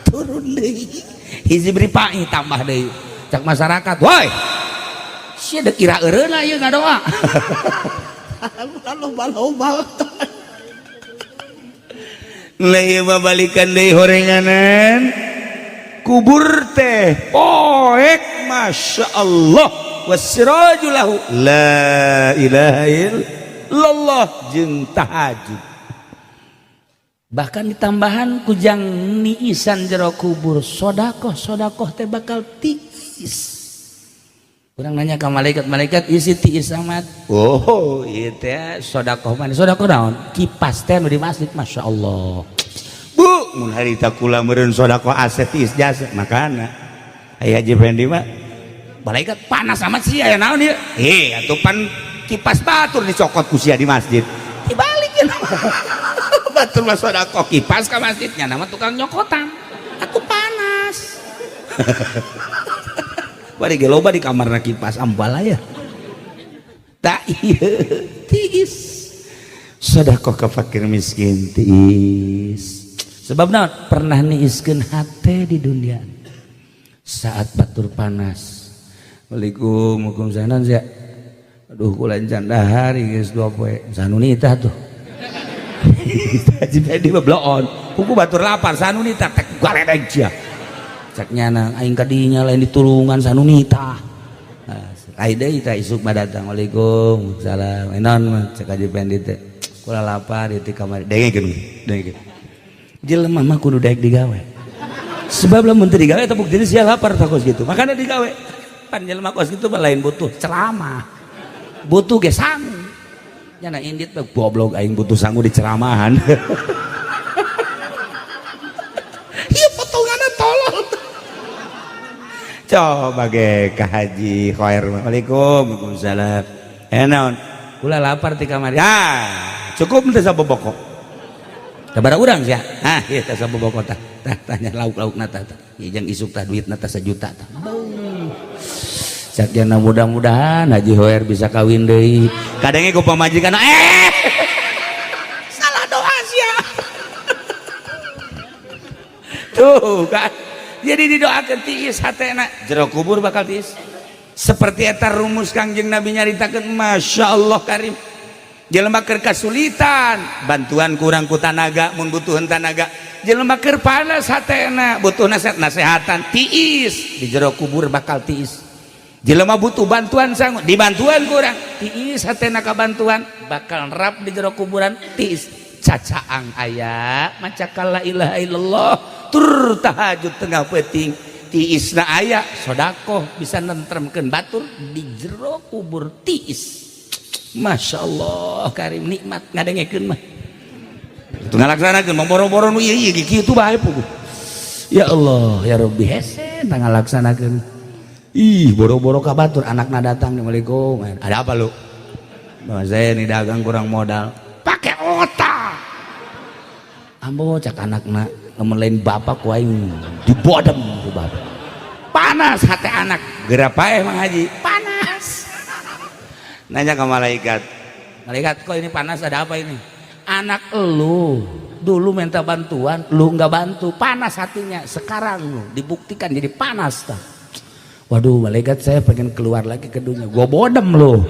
turun deui hizib ripai tambah deui cak masyarakat woi sia dek kira eureuna ieu ngadoa loba-loba balikan deui horenganan kubur teh poek masya Allah wasirajulahu la ilaha illallah jeung tahajud bahkan ditambahan kujang niisan jero kubur sodakoh teh bakal tiis. Kurang nanya ke malaikat isi tiis amat. Oh, ieu teh sedekah mah. Sedekah naon? Kipas teh nu di masjid masya Allah. Bu, mun harita kula meureun sedekah aset tiis jasa makana. Aya Haji Fendi mah malaikat panas amat sih aya naon ieu? Atuh pan kipas batur dicokot ku sia di masjid. Dibalikeun. Batur mah sedekah kipas ka masjidnya nama tukang nyokotan. Atuh panas. Bari ge loba di kamarna kipas ambal aya. Tak ieu tiis. Sedekah ka fakir miskin tiis. Sebab naon? Pernah niiskeun hate di dunia. Saat batur panas. Waalaikumsalam sanan sia. Aduh kula encan dahar geus 2 poe. Sanu nitah tuh. Jadi bloon. Kuku batur lapar sanu nitah tek galedeg sia. Cak nyana aing kadinya lain ditulungan sanunita lain deui tah isuk mah datang waalaikumsalam enon mah cak Haji Fendi teh kula lapar ieu ti kamari dengekeun jelema mah kudu daek digawe sebab lamun teu digawe teh buktina sia lapar tah kos kitu makana digawe pan jelema kos kitu mah lain butuh ceramah butuh ge sangu nyana indit mah goblok aing butuh sangu di ceramahan ieu potonganna tolol. Coba ge ka Haji Khoer. Waalaikumsalam. Naon? Kula lapar ti kamari. Cukup teh saboboko. Sabaraha urang sia? Ieu teh saboboko tah. Tanya lauk-laukna tah. Ieu jeung isuk tah duitna teh 1 juta tah. Sakjana mudah-mudahan Haji Khoer bisa kawin deui. Kadenge ku pamajikan salah doa sia. Tuh kan. Jadi didoakeun tiis hatena jero kubur bakal tiis. Seperti eta rumus Kangjeng Nabi nyaritakeun masya Allah karim. Jelema keur kasulitan, bantuan kurang ku tanaga mun butuhan tanaga. Jelema keur panas hatena, butuh nasehatan tiis di jero kubur bakal tiis. Jelema butuh bantuan sangu, dibantuan kurang tiis hatena ka bantuan bakal nerap di jero kuburan tiis. Cacaang aya maca la ilaha illallah tur tahajud tengah peuting tiisna aya sedekah bisa nentremkeun batur di jero kubur tiis. Masya Allah karim nikmat ngadengekeun mah itu ngalaksanakeun boro-boro nu ieu kitu bae puguh. Ya Allah ya Rabbi hese ngalaksanakeun boro-boro ka batur anakna datang Assalamualaikum ada apa lu? Saya ini dagang kurang modal pakai otak ambo cak anakna lamun lain bapak ku aing dibodem ku bapak panas hati anak geura paeh Mang Haji panas nanya ke malaikat kok ini panas ada apa ini anak elu dulu minta bantuan lu nggak bantu panas hatinya sekarang lu dibuktikan jadi panas tak waduh malaikat saya pengen keluar lagi ke dunia gua bodem lu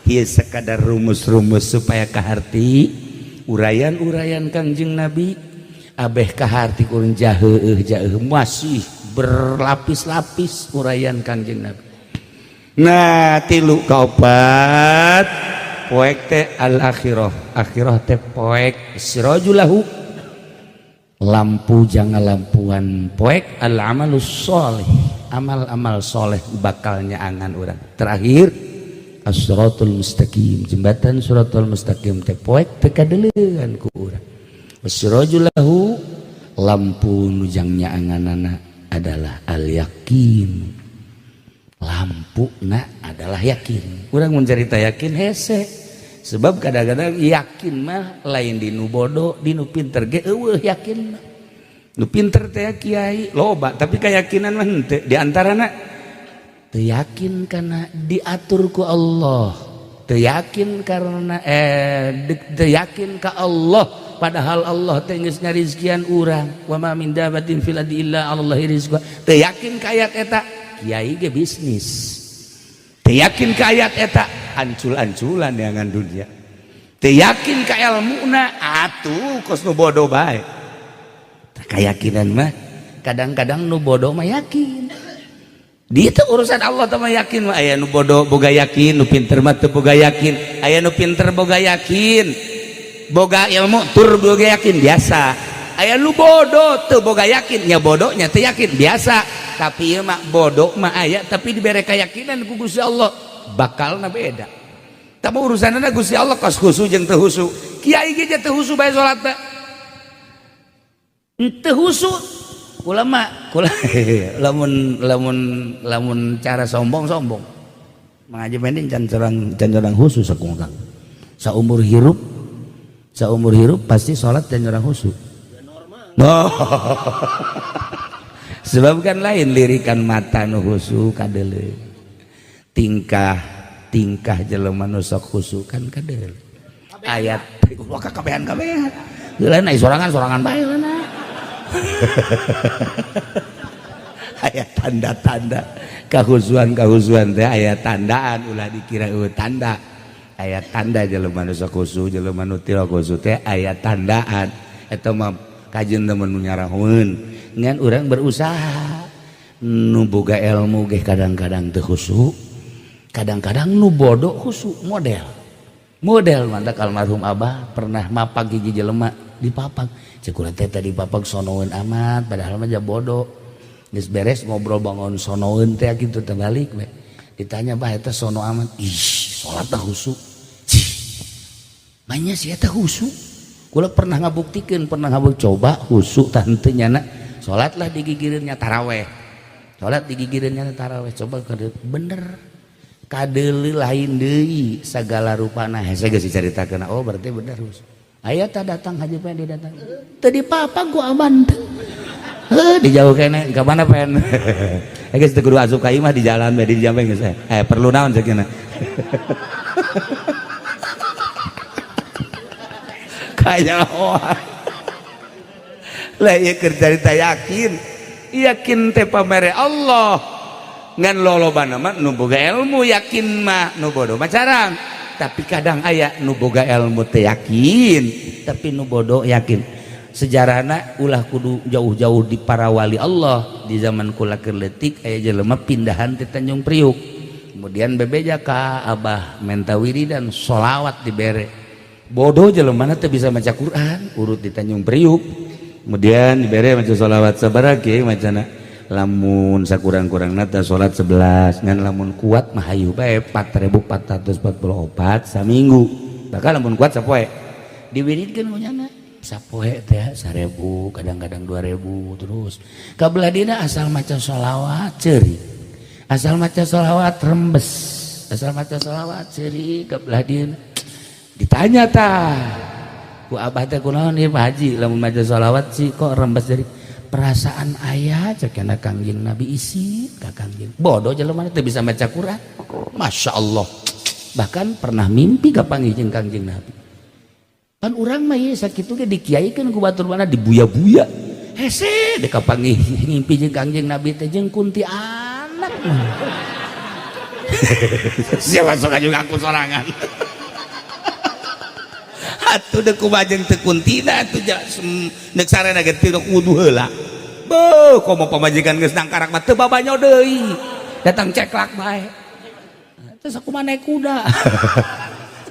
ieu sekadar rumus-rumus supaya kaharti urayan-urayan Kangjeng Nabi abeh kaharti kurang jaheuh masih berlapis-lapis urayan Kangjeng Nabi. Nah tilu kaopat poek teh al akhirah teh poek sirajulahu lampu jangan lampuan poek al amalus sholih amal-amal soleh bakalnya angan urang terakhir as-siratul mustaqim jembatan siratul mustaqim teh poek teu kadeuleungan ku urang wasirajulahu lampu nujangnya anganana adalah al yakin lampuna adalah yakin urang mun carita yakin hese sebab kadang-kadang yakin mah lain di nu bodoh di nu pinter ge eueuh yakin mah nu pinter teh kiai loba tapi keyakinan mah henteu di antarana teu yakin karena diatur ku Allah teu yakin karena teu yakin ka Allah padahal Allah teh geus ngarizkian urang wa ma min dabatin fil ardi illa 'alallahi rizqa teu yakin ka ayat eta kiai ge bisnis teu yakin ka ayat eta ancul-anculan yangan dunia teu yakin ka ilmuna atuh kos nu bodoh bae. Kayakinan mah kadang-kadang nu bodoh mah yakin. Di itu urusan Allah teh mah yakin mah aya nu bodoh boga yakin, nu pinter mah teu boga yakin, aya nu pinter boga yakin, boga ilmu tur boga yakin biasa. Aya nu bodoh teu boga yakin, nya bodohnya teu yakin biasa. Tapi ieu mah bodoh mah aya tapi dibere kayakinan ku Gusti Allah bakalna beda. Tapi urusanna Gusti Allah kos khusu jeung teu husu. Kiai ge teu husu bae salat teh. Teu husu ulama lamun cara sombong mengaji mending can orang khusus sakungkang saumur hirup pasti sholat can orang khusus no. Sebab kan lain lirikan mata nu khusus kadele tingkah jelema nu sok khusus kan kadele ayat wah kabehan geuleuh ai sorangan bae na. Ayat tanda-tanda kahusuan teh ayat tandaan ulah dikira tanda ayat tanda jelema nu khusus jelema nu teu khusus teh ayat tandaan eta mah kajeun temen nyarahun ngan urang berusaha nu boga ilmu ge kadang-kadang teu khusus kadang-kadang nu bodoh khusus model mantak almarhum Abah pernah mapag hiji jelema di papag cek urang teh tadi papag sonoeun amat padahal mah bodoh geus beres ngobrol bangun sonoeun teh kitu teh balik we ditanya bah eta sono amat ih salat teh khusyuk cih manya sia teh khusyuk kula pernah ngabuktikeun coba khusyuk tah henteu nyana salatlah di gigireunnya taraweh salat di gigireunnya taraweh coba bener kadeuleu lain deui sagala rupana hese geus dicaritakeun oh berarti bener khusyuk. Aya tah datang haji pen datang. Tadi papa gua aman. Dijauh kene ka mana pen? Geus teu kudu asup ka ieu mah di jalan bae di jambe geus. Perlu naon sakina. Kaya lah ieu keur carita yakin teh pamere Allah. Ngan lolobana mah nu boga ilmu yakin mah nu bodoh mah carang. Tapi kadang aya nu boga ilmu teh yakin tapi nu bodoh yakin sejarahna ulah kudu jauh-jauh di para wali Allah di zaman kula keur leutik aya jelema pindahan ti Tanjung Priuk kemudian bebeja ka Abah menta wiridan sholawat dibere bodoh jelemana teh bisa maca Quran urut di Tanjung Priuk kemudian dibere maca sholawat sabaraha kieu macana lamun sakurang-kurangna teh salat 11 ngan lamun kuat mah hayu bae 4444 saminggu bakal lamun kuat sapoe diwiridkeun munyana sapoe teh 1000 kadang-kadang 2000 terus kabelah dina asal maca sholawat ceuri asal maca sholawat rembes asal maca sholawat ceuri kabelah dina ditanya tah ku abah teh kunaon ieu Pak Haji lamun maca sholawat sih kok rembes dari perasaan ayah cekena kangjeng Nabi isi ka kangjeng bodoh jelema teh bisa maca Quran Masya Allah bahkan pernah mimpi ka panggih kangjeng Nabi kan urang mah ieu sakitu ge dikiaikeun ku batur mana dibuya-buya hese dek ka panggih ngimpi jeung kangjeng Nabi teh jeung kunti anak siapa sok aja ngaku sorangan atuh deuk kumaha jeung teu kuntina atuh neuk sarena ge teu kudu heula beuh komo pamajikan geus nangkarak mah teu babanyo deui datang ceklak bae teu sakumaha naik kuda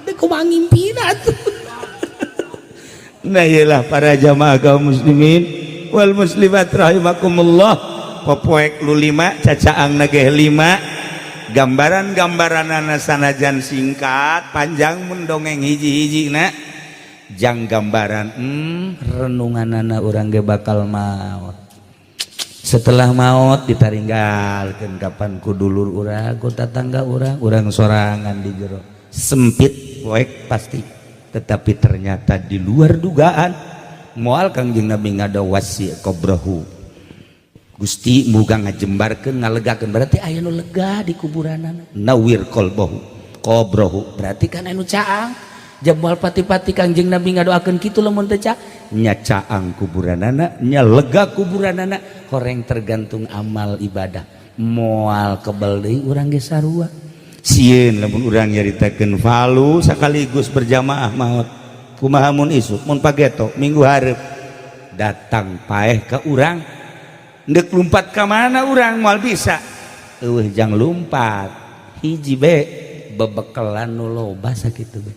teu kumaha ngimpina atuh. Nah iyalah para jamaah kaum muslimin wal muslimat rahimakumullah popoek lu 5 cacaangna ge 5 gambaran-gambaranana sanajan singkat panjang mendongeng hiji-hijina jang gambaran renunganana urang ge bakal maot setelah maot ditaringgalkeun kapan ku dulur urang ku tetangga urang sorangan di jero sempit poek pasti tetapi ternyata di luar dugaan moal Kangjeng Nabi ngada wasi qabrahu Gusti muga ngajembarkeun ngalegakeun berarti aya nu lega di kuburanana nawir qalbahu qabrahu berarti kan anu caang jabal pati-pati Kangjeng Nabi ngadoakeun kitu lamun teu nya caang kuburanana nya lega kuburanana horeng tergantung amal ibadah moal kebal deui urang ge sarua sieun lamun urang nyaritakeun falu sakaligus berjamaah maot kumaha mun isuk mun pageto minggu hareup datang paeh ka urang ndek lumpat ka mana urang moal bisa eueuh jang lumpat hiji be bebekelan nu loba sakitu be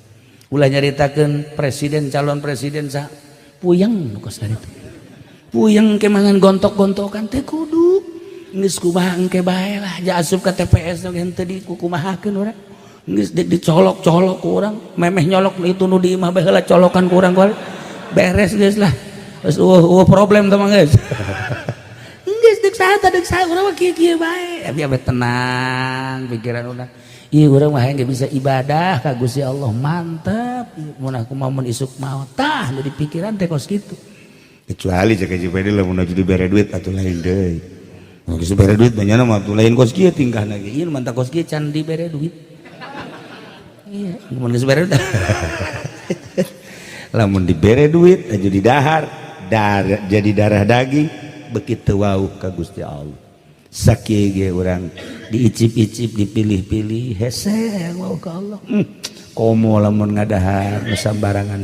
ulah nyaritakeun presiden calon presiden sa puyeng nu kos ditu puyeng ke mangan gontok-gontokan teh kudu geus kumaha engke bae lah ja asup ka TPS ge henteu dikumahakeun urang geus dicolok-colok ku urang memeh nyolok itu nu di imah bae heula colokan ku urang beres geus lah geus problem teh mah geus geus deuk saha urang mah kieu-kieu bae biar tenang pikiran urang ieu urang mah hayang bisa ibadah ka Gusti Allah mantep mun aku mau isuk maot tah nu di pikiran teh kos kitu kecuali cek aja pede lamun aju dibere duit atuh lain deui mun geus dibere duit banyana mah atuh lain kos kieu tingkahna ge ieu mantap kos kieu can dibere duit iya mun geus dibere duit lamun dibere duit aju didahar jadi darah daging begitu wauh ka Gusti Allah sakieu ge urang diicip-icip dipilih-pilih hese wauh ka Allah komo lamun ngadahar sambarangan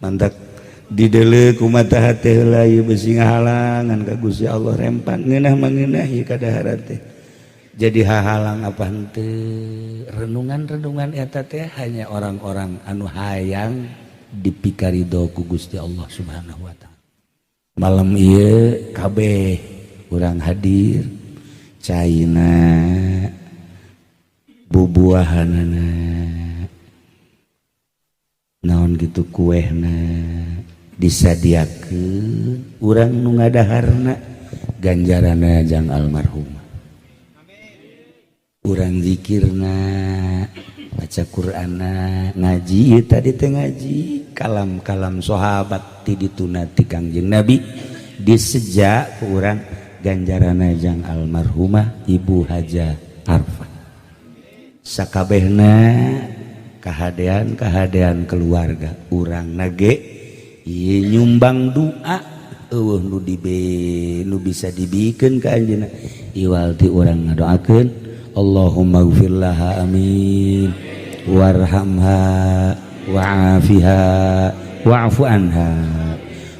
mantap dideuleu ku mata hati heula ieu beusi ngahalangan ka Gusti Allah rempan ngeunah mangeunah ieu kadaharan teh jadi hahalang apa henteu renungan-renungan eta teh hanya orang-orang anu hayang dipikaridho ku Gusti Allah Subhanahu wa taala malam ieu kabeh urang hadir caina bubuahanana naon gitu kuehna disadiakeun urang nu ngadaharna ganjarana jang almarhum urang zikirna baca Qur'anna ngaji tadi teh ngaji kalam-kalam sahabat ti dituna ti Kangjeng Nabi disejak ku urang ganjarana jang almarhumah Ibu Haja Arfa sakabehna kahadean keluarga urang nage ieu nyumbang doa eueuh nu bisa dibikeun ka anjeunna iwal ti urang ngadoakeun Allahumma ighfir laha amin warhamha wa'afiha wa'fu anha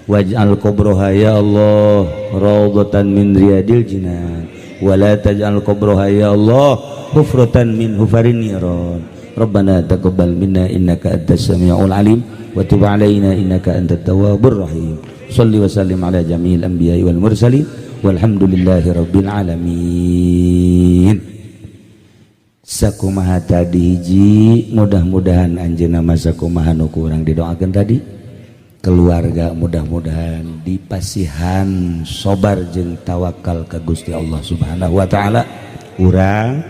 waj'al qabraha ya Allah raudhatan min riyadil jinan wa la taj'al qabraha ya Allah hufratan min hufarin niran Rabbana taqabbal minna innaka antas samiul alim wa tub alaina innaka antat tawwabur rahim shalli wa sallim ala jami'il anbiya'i wal mursalin walhamdulillahi rabbil alamin sakumaha tadi hiji mudah-mudahan anjeunna masa kumaha nu kurang didoakeun tadi keluarga mudah-mudahan dipasihan sabar jeung tawakal ka Gusti Allah Subhanahu wa taala urang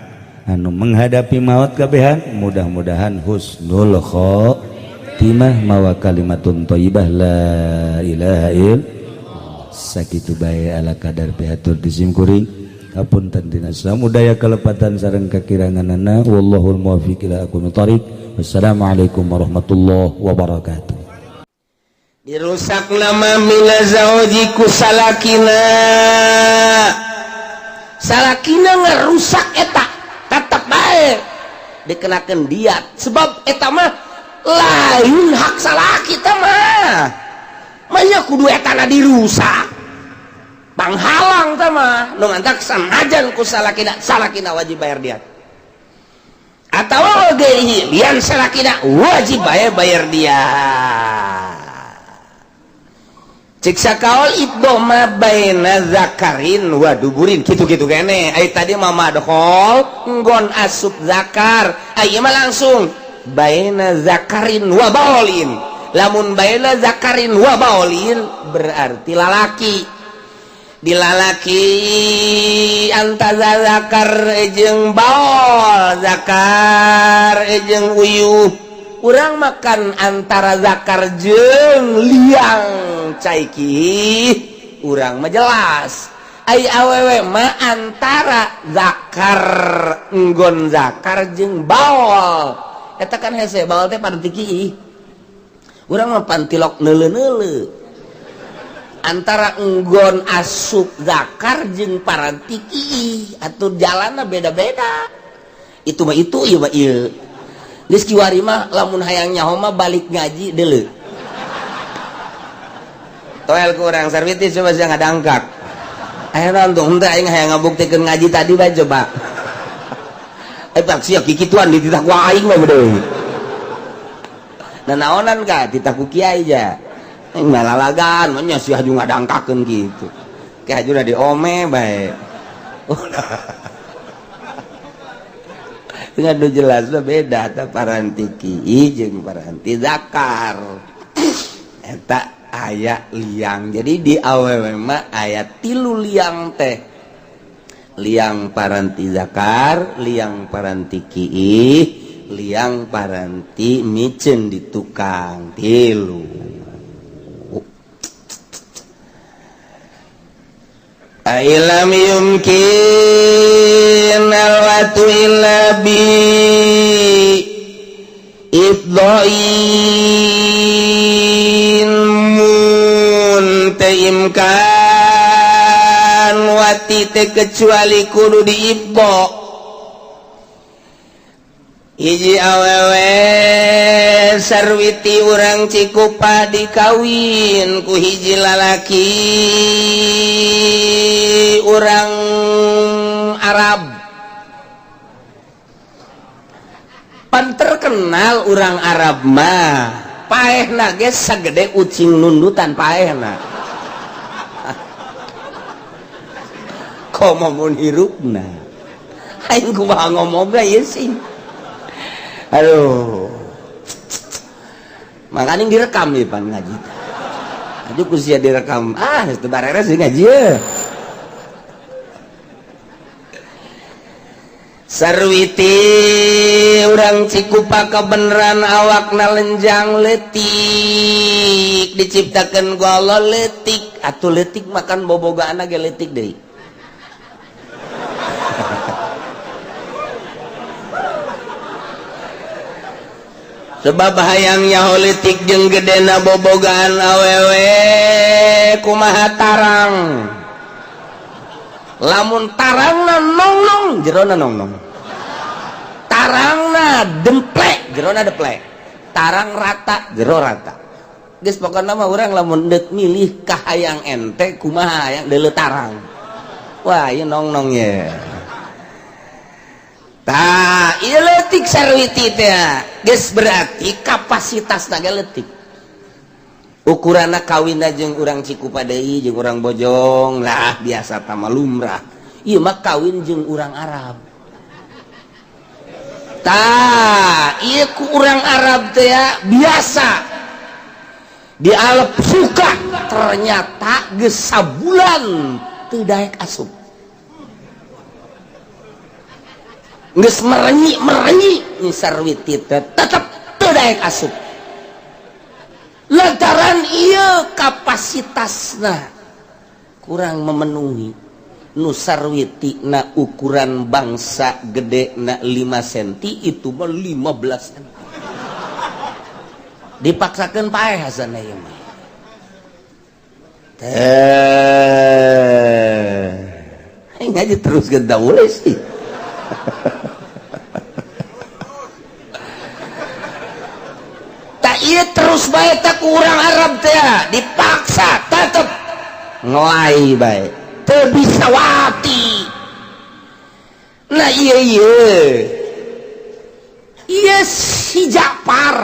anu menghadapi maut kabehan mudah-mudahan husnul khotimah mawa kalimatun thayyibah la ilaha illallah sakitu bae ala kadar pihatur disim kuring kapunten tina samudaya kalepatan sareng kakiranganana wallahul muwaffiq ila aqwamit thoriq wassalamualaikum warahmatullahi wabarakatuh dirusak nama mina zawjiku salakina ngerusak eta tetap baik dikenakan diat sebab eta mah lain hak salaki teh mah manya kudu etana dirusak panghalang teh mah nu ngantak sanajan ku salakina wajib bayar diat atawa ge lian salakina wajib bayar diat cik sakaol idoma baina zakarin wa duburin gitu-gitu kene ai tadi mah madkhol nggon asup zakar ai mah langsung baina zakarin wa baulin lamun baina zakarin wa baulin berarti lalaki di lalaki antara zakar jeung baul zakar jeung uyuh urang makan antara zakar jeung liang caiki urang mah jelas ai awewe mah antara zakar nggon zakar jeung baul eta kan hese baul teh pada tiki urang mah pantilok neuleu-neuleu antara nggon asup zakar jeung parantiki atuh jalanna beda-beda itu mah itu ieu mah ieu geus kiwari mah lamun hayang nyaho mah balik ngaji deuleu toel ku urang sarwiti coba sia ngadangkak aya nonton henteu aing hayang ngabuktikeun ngaji tadi bae coba pak sia kikituan dititah ku aing mah deui nah naonan ka titah ku kiai ja aing mah lalagan mah nya si haju ngadangkakeun kitu ke hajuna diome bae ngadu jelas lah beda ta paranti kiai jeung paranti zakar eta aya liang jadi di awewe mah aya 3 liang teh liang paranti zakar liang paranti kiai liang paranti micen di tukang 3 ailam yumkin alwatu illa bi ifdhain muntaimkan wati teh kecuali kudu diibdo hiji awewe sarwiti urang Cikupa dikawin ku hiji lalaki urang Arab pan terkenal urang Arab mah paehna ge sagede ucing nundutan paehna komo mun hirupna aing kumaha ngomong ieu sih aduh makanya direkam nih pan ngaji aja kusia direkam itu barera sih ngaji ya sarwiti urang Cikupa kebeneran awakna lenjang letik diciptakan ku Allah letik atuh letik makan bobogaana ge letik deui sebab hayang nyaho letik jeung gedena bobogaan awewe kumaha tarang lamun tarangna nongnong jerona nongnong tarangna demplek jerona deplek tarang rata jero rata geus pokona mah urang lamun deuk milih ka hayang ente kumaha hayang deuleu tarang wah ieu nongnong ye tah ieu leutik sarwiti teh geus berarti kapasitasna ge leutik ukuranna kawinna jeung urang Cikupa deui jeung urang Bojong lah biasa tah mah lumrah ieu mah kawin jeung urang Arab tah ieu ku urang Arab teh biasa dialep suka ternyata geus sabulan teu daek asup geus merenyi ni sarwiti teh tetep teu daek asup lantaran ieu kapasitasna kurang memenuhi nu sarwiti na ukuran bangsa gede na 5 cm itu mah 15 cm dipaksakeun paeh hasanna ieu mah teh ngaji terus geda mulai sih ieu terus bae tak urang Arab teh dipaksa tetep ngelai bae teu bisa wati nah ieu si Ja'far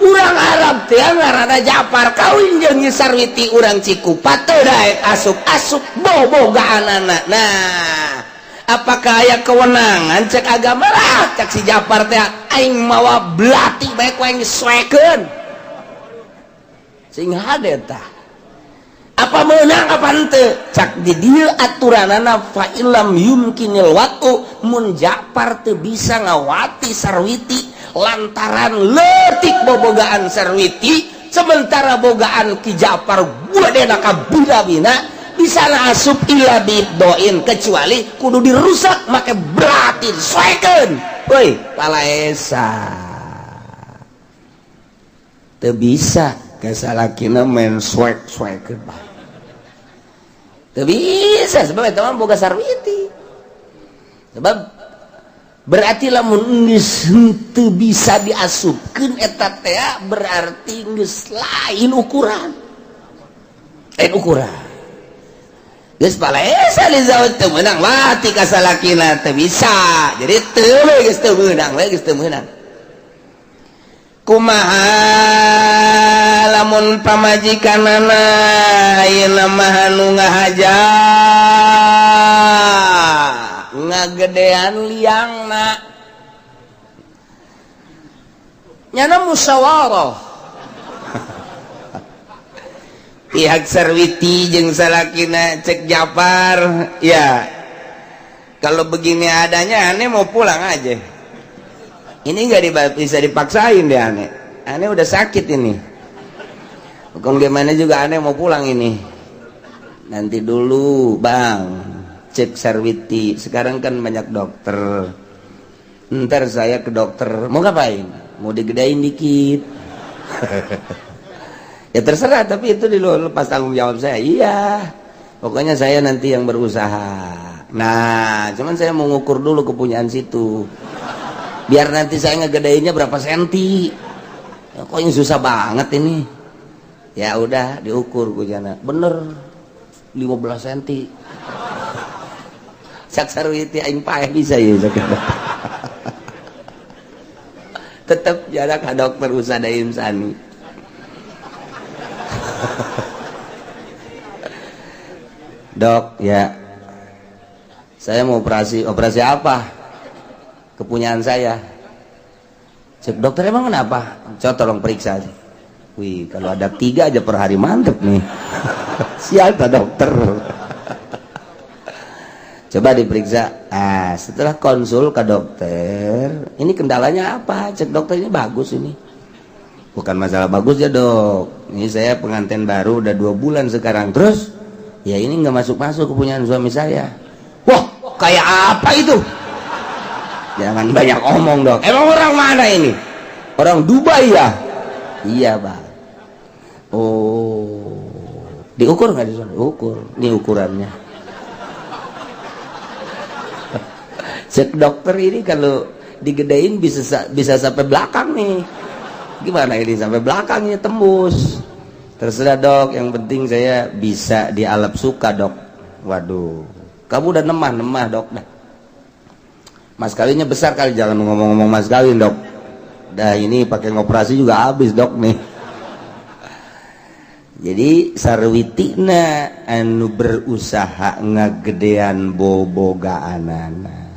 urang Arab teh ngaranna Ja'far kawin jeung sarwiti urang Cikupa teu daek asup bobogaanana nah apakah aya kewenangan cek agama lah cek si Ja'far teh aing mawa belati bae ku aing suekeun sing hade tah apa meunang apa henteu cak di dieu aturanana fa illam yumkinil watu mun Ja'far teu bisa ngawati sarwiti lantaran leutik bobogaan sarwiti sementara bogaan ki Ja'far gedena kabina-bina bisa asup ila bibdoin kecuali kudu dirusak make berarti suekeun woi palaesa teu bisa kasalakina men suekeun teu bisa sebab eta mah boga sarwiti sebab berarti lamun geus henteu bisa diasupkeun eta teh berarti geus lain ukuran. Geus palesa di zawat teu meunang mati ka salakina teu bisa. Jadi teu we geus teu meunang. Kumaha lamun pamajikanana ayeuna mah anu ngahaja ngagedean liangna nyana musyawarah pihak sarwiti jeung salakina cek Japar ya kalau begini adanya aneh mau pulang aja ini nggak bisa dipaksain deh aneh udah sakit ini hukum gimana juga aneh mau pulang ini nanti dulu bang cek sarwiti sekarang kan banyak dokter ntar saya ke dokter mau ngapain mau digedain dikit ya terserah tapi itu di luar lepas tanggung jawab saya iya pokoknya saya nanti yang berusaha nah cuman saya mau ngukur dulu kepunyaan situ biar nanti saya ngegedainnya berapa senti ya, kok ini susah banget ini ya udah diukur kujana bener 15 senti sak sarwiti aing paeh bisa ya tetap jarak ka dokter usah daim sani dok ya saya mau operasi apa kepunyaan saya cek dokter emang kenapa coba tolong periksa aja wih kalau ada 3 aja per hari mantep nih siapa dokter coba diperiksa setelah konsul ke dokter ini kendalanya apa cek dokter ini bagus ini bukan masalah bagus ya dok ini saya pengantin baru udah 2 bulan sekarang terus ya ini nggak masuk kepunyaan suami saya wah kayak apa itu jangan banyak omong dok emang orang mana ini orang Dubai ya iya bang oh diukur nggak di sana ukur ini ukurannya cek dokter ini kalau digedein bisa sampai belakang nih gimana ini sampai belakangnya tembus terserah dok yang penting saya bisa dialap suka dok waduh kamu udah nemah dok dah mas kawinnya besar kali jangan ngomong-ngomong mas kawin dok dah ini pakai ngoperasi juga habis dok nih jadi sarwitina anu berusaha ngagedean bobogaanana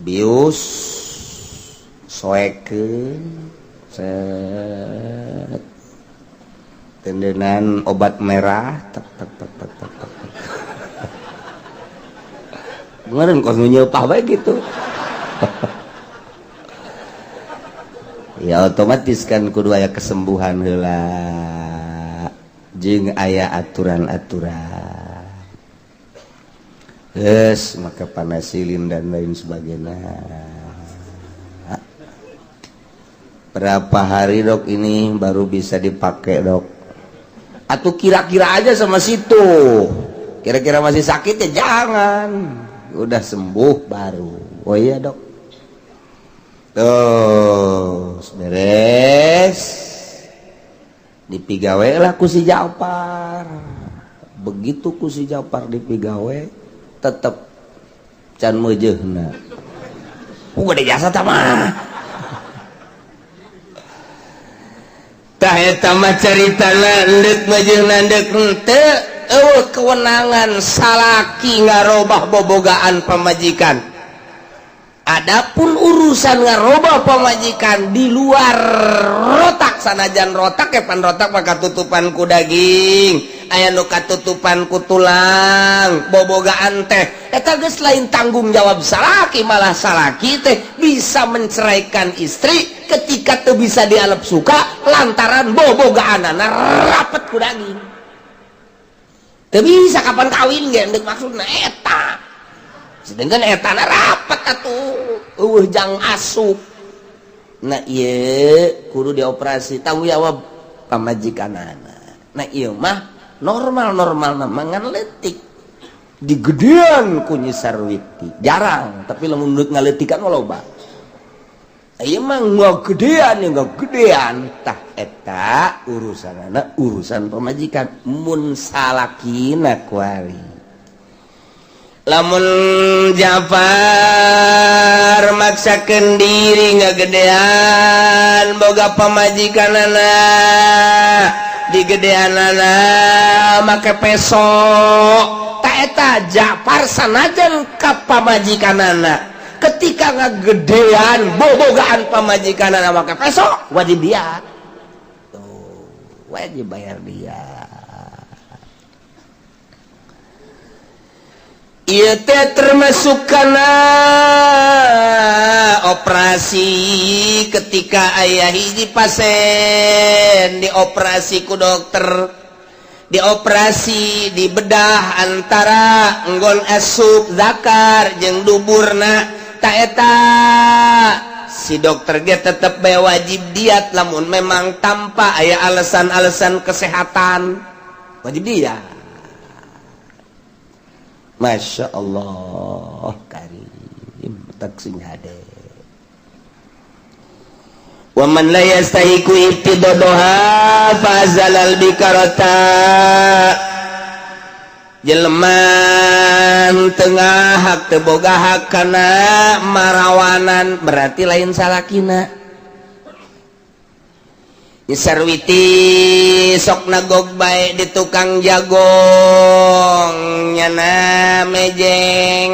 bius soekeun set tendenan obat merah tak ngeureun kos nyeupah bae gitu ya otomatis kan kudu aya kesembuhan heula jeung aya aturan-aturan yes maka panasilin dan lain sebagainya berapa hari dok ini baru bisa dipakai dok atau kira-kira aja sama situ kira-kira masih sakit ya jangan udah sembuh baru oh iya dok tuh beres dipigawe lah ku si Japar begitu ku si Japar dipigawe tetep can meujeuhna gede jasa tamah tah eta mah caritana leuk meujeuhna deuk henteu eueuh kewenangan salaki ngarobah bobogaan pamajikan adapun urusan ngarobah pamajikan di luar rotak sanajan rotak pan rotak mah katutupan ku daging aya nu katutupan ku tulang bobogaan teh eta geus lain tanggung jawab salaki malah salaki teh bisa menceraikan istri ketika teu bisa dialep suka lantaran bobogaanana rapet ku daging teu bisa kapan kawin ge endek maksudna eta sedangkan etana rapet atuh eueuh jang asup nah ieu kudu dioperasi tanggung jawab pamajikanana nah ieu mah normal nama ngan leutik digedean ku Nyi Sarwiti jarang tapi lamun ngaletikan loba ieu mah ngagedean tah eta urusan pamajikan mun salakina kuari lamun Ja'far maksakeun diri ngagedean boga pamajikanana digedeanana make peso eta Ja'far sanajan ka pamajikanana ketika ngagedean bobogaan pamajikanana make peso wajib dia tuh wajib bayar dia ieu teh termasuk kana operasi ketika aya hiji pasien dioperasi ku dokter dioperasi dibedah antara enggon asup zakar jeung duburna ta eta si dokter ge tetep bae wajib diat lamun memang tanpa aya alasan-alasan kesehatan wajib diat. Masya Allah karim tak sing hade wa man la yastahiqu ibtidadoha fazalal bikarata jelman tengah hak teu boga hak kana marawanan berarti lain salakina Nyi Sarwiti sok nagog bae di tukang jagong nyana mejeng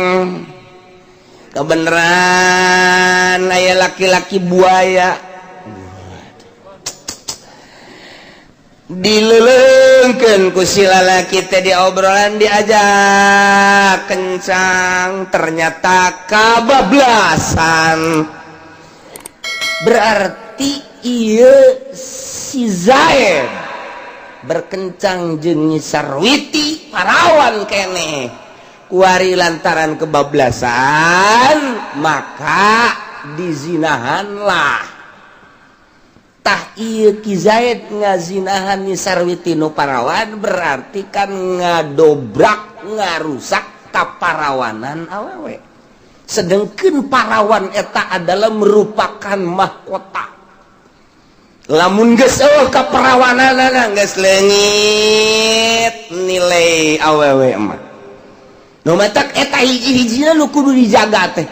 kebeneran aya laki-laki buaya dileulengkeun ku si lalaki teh di obrolan diajak kencang ternyata kabablasan berarti ieu si Zaid berkencang jeung Nyi Sarwiti parawan keneh kuari lantaran kebablasan maka dizinahanlah tah ieu Ki Zaid ngazinahan Nyi Sarwiti nu parawan berarti kan ngadobrak ngarusak kaparawanan awewe sedengkeun parawan eta adalah merupakan mahkota lamun geus kaparawananna geus leungit nilai awewe mah nu matak eta hiji-hijina nu kudu dijaga teh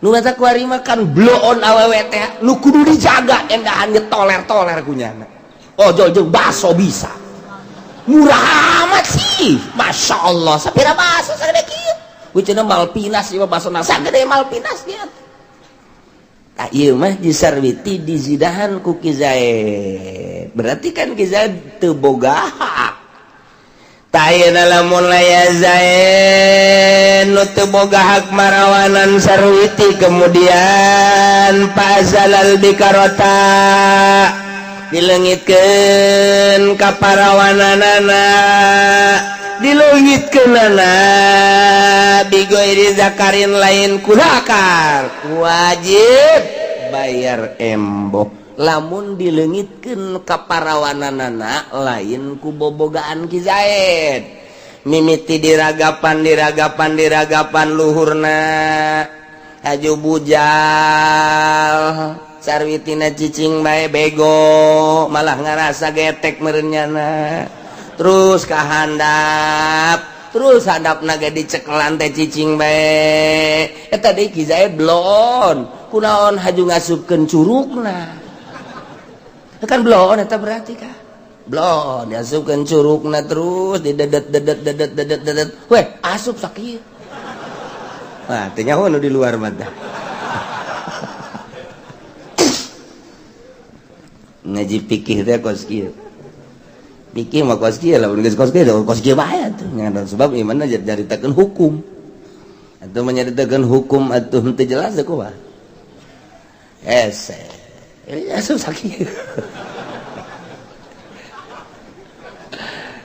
nu matak kuari mah kan bloon awewe teh nu kudu dijaga endahan toler-toler kunyana ojo jeung baso bisa murah amat sih Masya Allah sapira baso sagede kieu wicana Malpinas ieu baso na sagede Malpinas dia tak ieu mah Nyi Sarwiti dizinahan ku Ki Zaid berarti kan Ki Zaid teu boga hak ta ayeuna lamun laya Zaid nu teu boga hak marawanan Sarwiti kemudian fazalal bikarota dileungitkeun kaparawananana dileungitkeunana bigoiri zakarin lain kudakar wajib bayar embok lamun dileungitkeun kaparawananana lain ku bobogaan Ki Zaid mimiti diragapan luhurna aju bujal Sarwitina cicing bae bego malah ngarasa getek meureunnyana terus kahandap terus handapna ge dicekelan teh cicing bae eta deui Ki Zaid blon kunaon haju ngasupkeun curugna kan blon eta berarti kan blon diasupkeun curugna terus didedet weh asup sakieu nah teh nyaho nu di luar mah tah ngaji fikih teh kos kieu pikir mah kos kieu lamun geus kos kieu bae atuh ngan sebab ieu mah nyaritakeun hukum atuh menyaritakeun hukum atuh teu jelas teh kumaha ese asup sakieu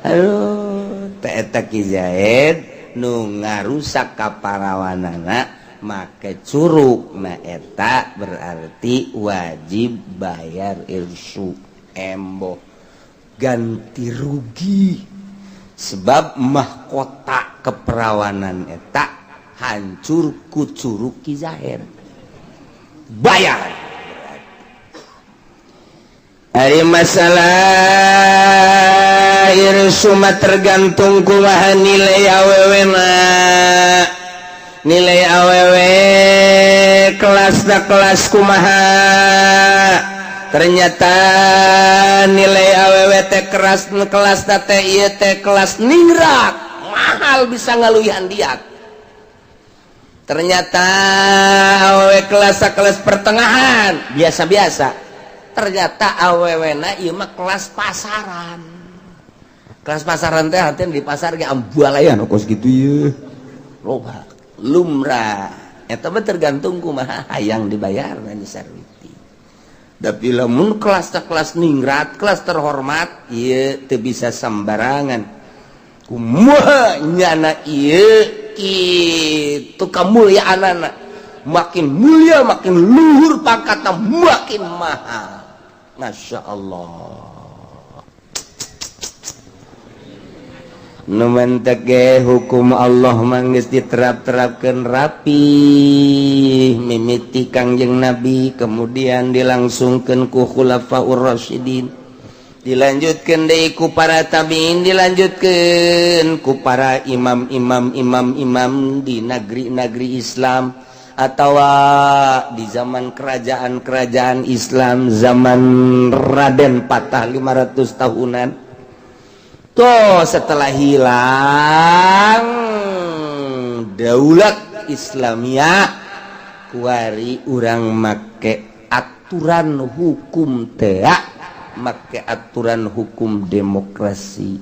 aduh teh eta Ki Zaid nu ngarusak kaparawanana make curug na eta berarti wajib bayar irsu embok ganti rugi sebab mahkota keperawanan eta hancur ku Curug Ki Zahir. Bayar. Ari masalah irsu mah tergantung kumaha nilai awewena. Nilai awewe kelas kumaha. Ternyata nilai awewe teh kelas teh ieu teh kelas ningrat, mahal bisa ngaluihan diat. Ternyata awewe kelas pertengahan, biasa-biasa. Ternyata awewena ieu mah kelas pasaran. Kelas pasaran teh artinya di pasar ge ambualayan kos kitu ieu. Loba, lumrah. Eta mah tergantung kumaha hayang dibayarna nya sarwiti. Tapi lamun kelas ningrat, kelas terhormat, ieu teu bisa sembarangan. Kumaha nyana ieu kitu kamulyaanana. Makin mulia, makin luhur pangkatna, makin mahal. Masya Allah. Numantage hukum Allah manggeus diterap-terapkeun rapi mimiti Kangjeng Nabi, kemudian dilangsungkeun ku khulafaur rasyidin, dilanjutkeun deui ku para tabi'in, dilanjutkeun ku para imam di negeri-negeri Islam atawa di zaman kerajaan-kerajaan Islam zaman Raden Patah 500 tahunan. Toh setelah hilang daulat Islamiyah, kuari urang make aturan hukum teh, make aturan hukum demokrasi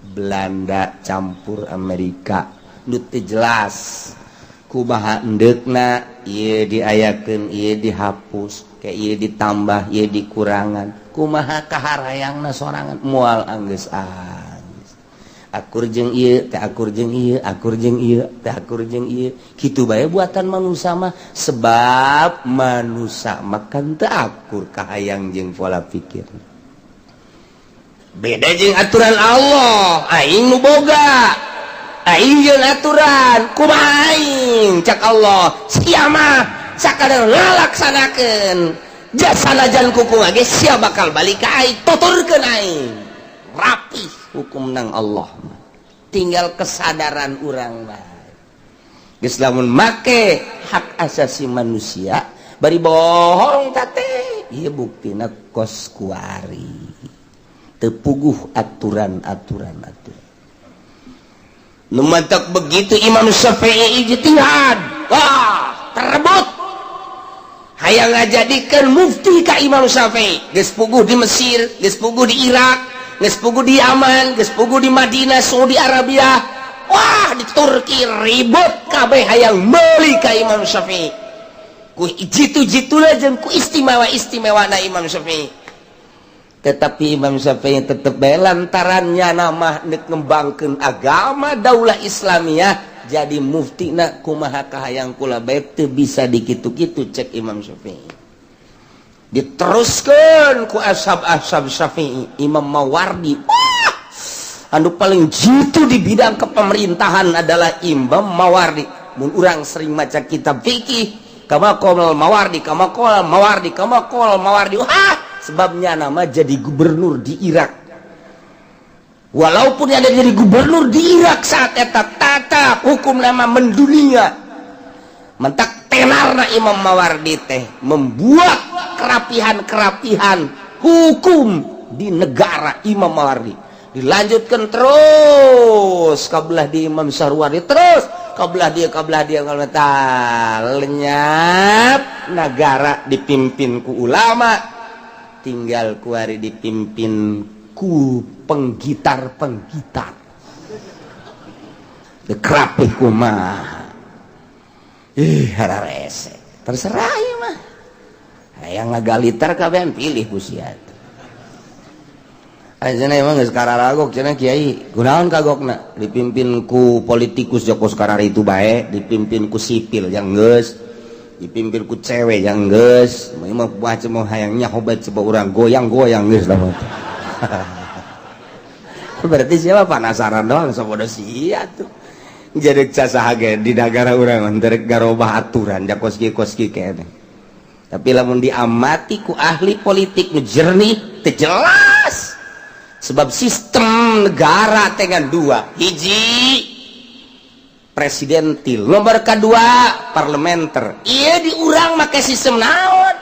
Belanda campur Amerika. Nu teu jelas kumaha endeukna, ieu diayakeun, ieu dihapus, ke ieu ditambah, ieu dikurangan. Kumaha kaharayangna sorangan moal anggeus akur jeung ieu teh, akur jeung ieu, akur jeung ieu teh, akur jeung ieu. Kitu bae buatan manusia mah, sebab manusia makan teu akur kahayang jeung pola pikir. Beda jeung aturan Allah, aing nu boga. Aing jeung aturan kumaha aing cak Allah. Sia mah sakadar ngalaksanakeun. Jasanajan kuku ge sia bakal balik ka aing, tuturkeun aing. Rapih hukum nang Allah, tinggal kesadaran urang bae. Geus lamun make hak asasi manusia bari bohong tate, ieu buktina kos kuari teu puguh aturan-aturan. Nu mantak begitu Imam Syafi'i ijtihad, wah terebut hayang ngajadikeun mufti ka Imam Syafi'i. Geus puguh di Mesir, geus puguh di Irak, geus puguh di Yaman, geus puguh di Madinah, Saudi Arabia, wah di Turki ribut kabeh hayang meuli ka Imam Syafi'i. Ku jitu-jituna jeung ku istimewa-istimewana Imam Syafi'i. Tetapi Imam Syafi'i tetep bae lantarannya nama neuk ngembangkeun agama daulah Islamiyah jadi muftina kumaha kahayang kula bae teu bisa dikitu-kitu cek Imam Syafi'i. Diteruskan ku ashab Syafi'i. Imam Mawardi, wah, anu paling jitu di bidang kepemerintahan adalah Imam Mawardi. Mun urang sering maca kitab fikih, kama qol Mawardi, kama qol Mawardi, kama qol Mawardi. Wah, sebabnya nama jadi gubernur di Irak. Walaupun ada jadi gubernur di Irak saat eta tata hukum nama mendunia. Mentak tenarna Imam Mawardi teh membuat kerapihan hukum di negara Imam Mawardi. Dilanjutkan terus kabelah di Imam Sarwardi, terus kabelah dia kalau lenyap negara dipimpin ku ulama, tinggal kuari dipimpin ku penggitar dekrapih kumaha hararese terserah ya mah. Hayang ngagalitar kabehan pilih ku sia teh. Ayeuna emang geus kararagok cenah kiai. Kunaon kagokna? Dipimpin ku politikus joko sekarang itu bae, dipimpin ku sipil yang geus, dipimpin ku cewek yang geus. Mah baca mau hayang nyahobat coba urang goyang-goyang geus lah. Berarti siapa penasaran doang sabodo sia tuh. Jadi casaha ge di negara urang nderek garobah aturan da koski-koski kene. Tapi lamun diamati ku ahli politik nu jernih teu jelas. Sebab sistem negara dengan dua, hiji presidentil, nomor kedua parlementer. Iya di urang make sistem naon?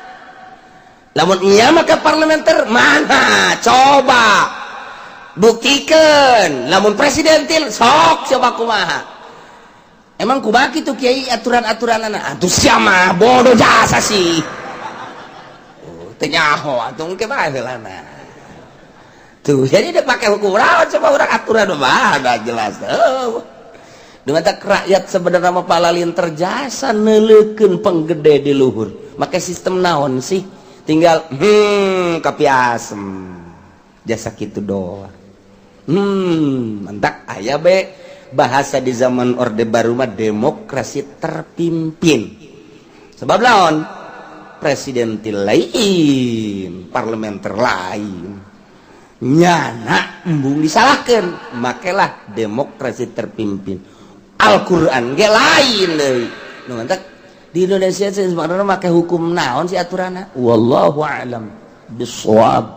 Lamun iya make parlementer mana? Coba buktikan. Lamun presidentil sok coba kumaha. Emang kumaha kitu kiai aturan-aturanana? Atuh sia mah bodoh jasa sih. Teu nyaho atuh engke bae heulana. Tuh, jadi dia pakai hukum rawan coba orang aturan mah ada jelas. Dengan tak rakyat sebenarnya mah palalin terjasa neulekeun penggede di luhur. Make sistem naon sih? Tinggal kapiasem. Jasa kitu doang. Mentak aya be bahasa di zaman Orde Baru mah demokrasi terpimpin. Sebab naon? Presidentil lain, parlementer lain. Nyana embung disalahkan, makelah demokrasi terpimpin. Al-Quran ge lain deui. Nu mantak di Indonesia sebenarnya make hukum naon si aturana? Wallahu a'lam bishawab.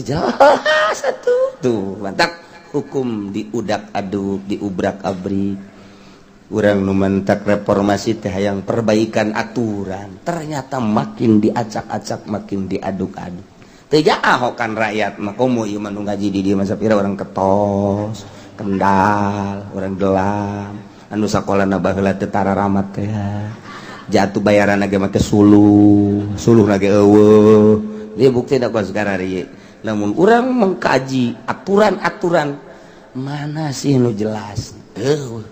Jelas atuh. Tuh, mantak hukum diudak-aduk, diubrak-abrik. Urang nu mantak reformasi teh hayang perbaikan aturan, ternyata makin diacak-acak, makin diaduk-aduk. Tidak ahokan rakyat mah komo ieu mah nu ngaji di dieu mah sapira urang ketos, kendal, urang gelam, anu sakolana baheula teu tararamat teh. Jatuh bayaranna ge make suluhna ge eueuh. Ieu buktina kos garari. Lamun urang mengkaji aturan-aturan mana sih nu jelas?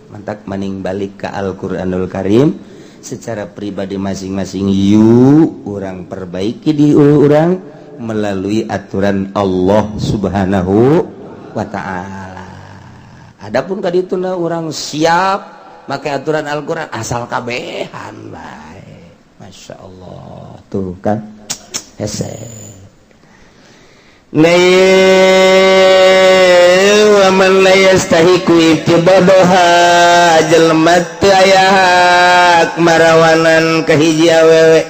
Mantak maning balik ke Al-Qur'anul Karim secara pribadi masing-masing yuk urang perbaiki di urang melalui aturan Allah Subhanahu wa ta'ala. Adapun kadituna orang siap make aturan Al-Qur'an asal kabehan bae. Masya Allah. Tuh kan hese. Wa man la yastahiqu ibtidaha jalmat aya hak marawanan ka hiji awewe.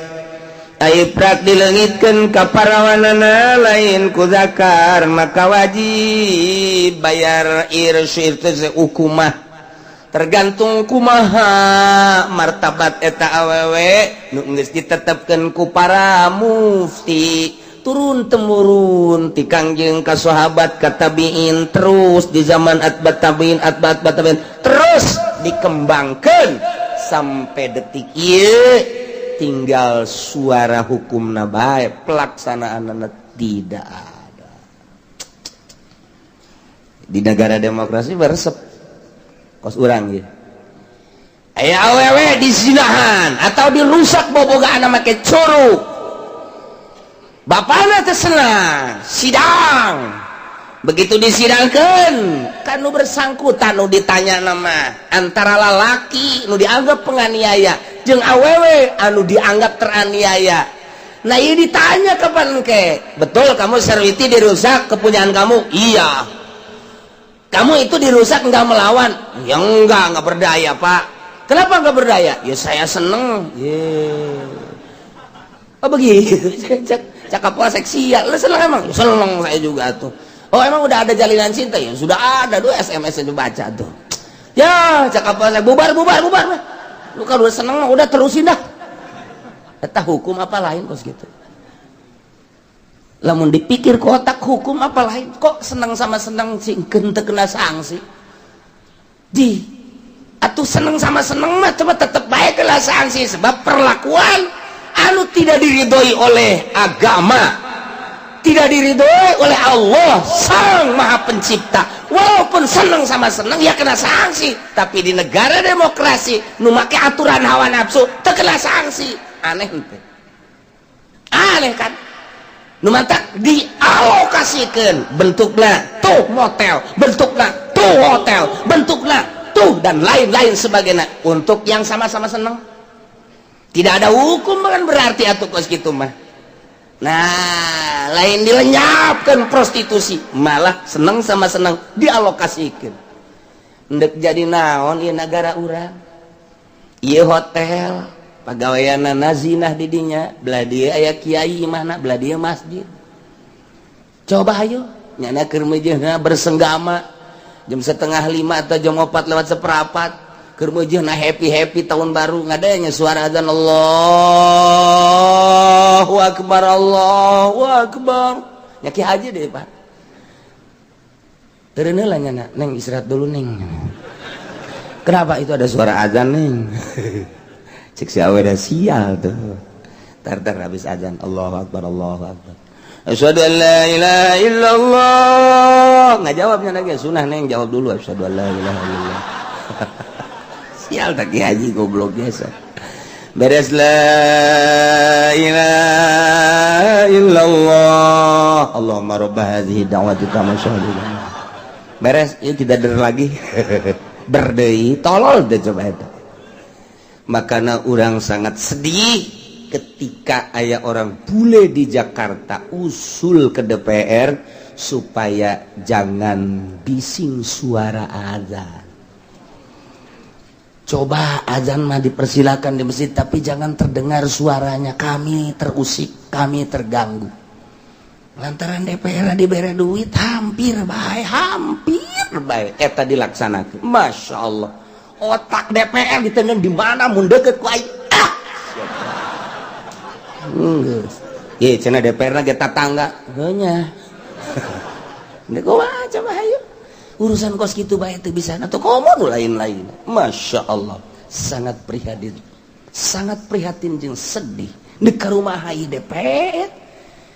Aiprak dilengitkeun ka parawanana lain ku zakar maka wajib bayar irsyid teh hukumah tergantung kumaha martabat eta awewe nu geus ditetepkeun ku para mufti turun temurun ti Kangjeng ka sahabat ka tabiin terus di zaman atbat tabiin terus dikembangkeun sampai detik ieu tinggal suara hukum bae pelaksanaan tidak ada. Di negara demokrasi beresep kos urang gitu. Aya awewe disinahan atau dirusak bobogaan make curug. Bapana teh senang sidang. Begitu disidangkeun kan nu bersangkutan nu ditanya nama antara lalaki nu dianggap penganiaya jeung awewe anu dianggap teraniaya. Nah ini ditanya kapan ke betul kamu serwiti dirusak kepunyaan kamu? Iya. Kamu itu dirusak enggak melawan? Ya enggak berdaya pak. Kenapa enggak berdaya? Ya saya seneng. Oh begitu. Cakap wah seksi ya. Lu seneng emang? Ya, seneng saya juga tuh. Oh emang udah ada jalinan cinta? Ya sudah ada. Duh SMS aja baca tuh. Ya cakap wah bubar. Lu kalau udah seneng udah terusin dah. Eta hukum apa lain kos gitu. Lamun dipikir kotak hukum apa lain kok seneng sama seneng singkeun teu kena sanksi. Atuh seneng sama seneng mah coba tetep bae kena sanksi sebab perlakuan anu tidak diridhoi oleh agama, tidak diridhoi oleh Allah Sang Maha Pencipta. Walaupun seneng sama seneng ya kena sanksi, tapi di negara demokrasi nu make aturan hawa nafsu teu kena sanksi. Aneh henteu. Aneh kan? Nu mantap dialokasikeun bentukna tuh motel, bentukna tuh hotel, bentukna tuh dan lain-lain sebagainya untuk yang sama-sama seneng. Tidak ada hukum kan berarti atuh kos kitu mah. Nah lain dilenyapkan prostitusi, malah seneng sama seneng dialokasikan. Ndek jadi naon ieu negara urang, ieu hotel pagaweanana zinah didinya, belah dieu aya kiai imahna, belah dieu masjid. Coba ayo nyana keur meujeuhna bersenggama jam 4:30 atau jam 4:04 keur meujeuhna happy tahun baru ngadanya suara azan Allahu akbar nya ki haji deh Pak. Teureun heula nyana, Neng istirahat dulu Neng. Kenapa itu ada suara azan Neng? Cek si awe da sial tuh. Tar habis azan Allahu akbar asyhadu an la ilaha illallah. Nggak jawabnya lagi sunah Neng, jawab dulu asyhadu an la ilaha illallah. Sial tak haji goblok biasa. Beres la ilaha illallah Allahumma rabb hadhihi da'wati tamma syahidina. Beres yuk kita der lagi. Berdeui tolol deh coba eta. Makana urang sangat sedih ketika aya orang bule di Jakarta usul ke DPR supaya jangan bising suara azan. Coba azan mah dipersilakan di masjid, tapi jangan terdengar suaranya. Kami terusik, kami terganggu. Lantaran DPR diberi duit hampir baik. Eta dilaksanakan. Masya Allah. Otak DPR ditengah di mana mun deket ku aing. Ye, cenah DPR lagi tetangga. Heunya. Nek kumaha coba hayu. Urusan kos gitu bae teu bisa atau komo lain-lain. Masya Allah, sangat prihatin jeung sedih. Di rumah ieu DPR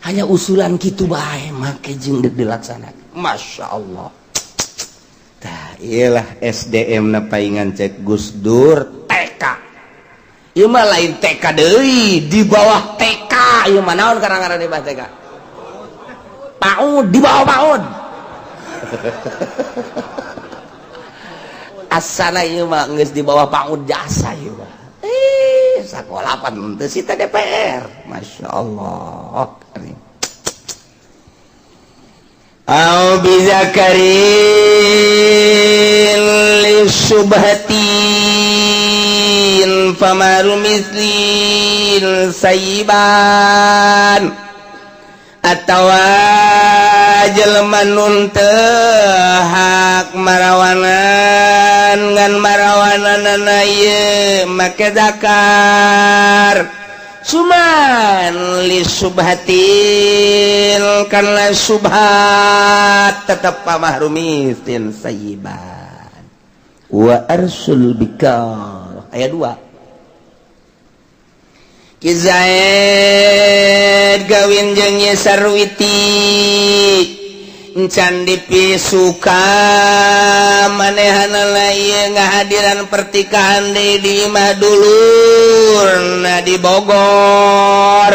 hanya usulan kitu bae make jeung deuk dilaksanakeun. Masya Allah. Tah iyalah SDM na paingan cek Gus Dur TK. Ieu mah lain TK deui, di bawah TK. Ieu mah naon karang-karang di bawah TK? PAUD, di bawah PAUD. Asana ieu mah geus di bawah PAUD jasa ieu mah. Sakola pan teu sita DPR. Masya Allah. Au bizakarin li subhatin famaru mislin sayyiban atawa jelema nun teu hak marawanan ngan marawananna ieu make zakar suman li subhatin karena subhat tetap pamahrumisin sayyiban wa arsul bikar ayat 2 Kizaid gawin jeung Ye Sarwiti encan dipisuka manehana ieu ngahadiran pertikahan deui di imah dulurna di Bogor.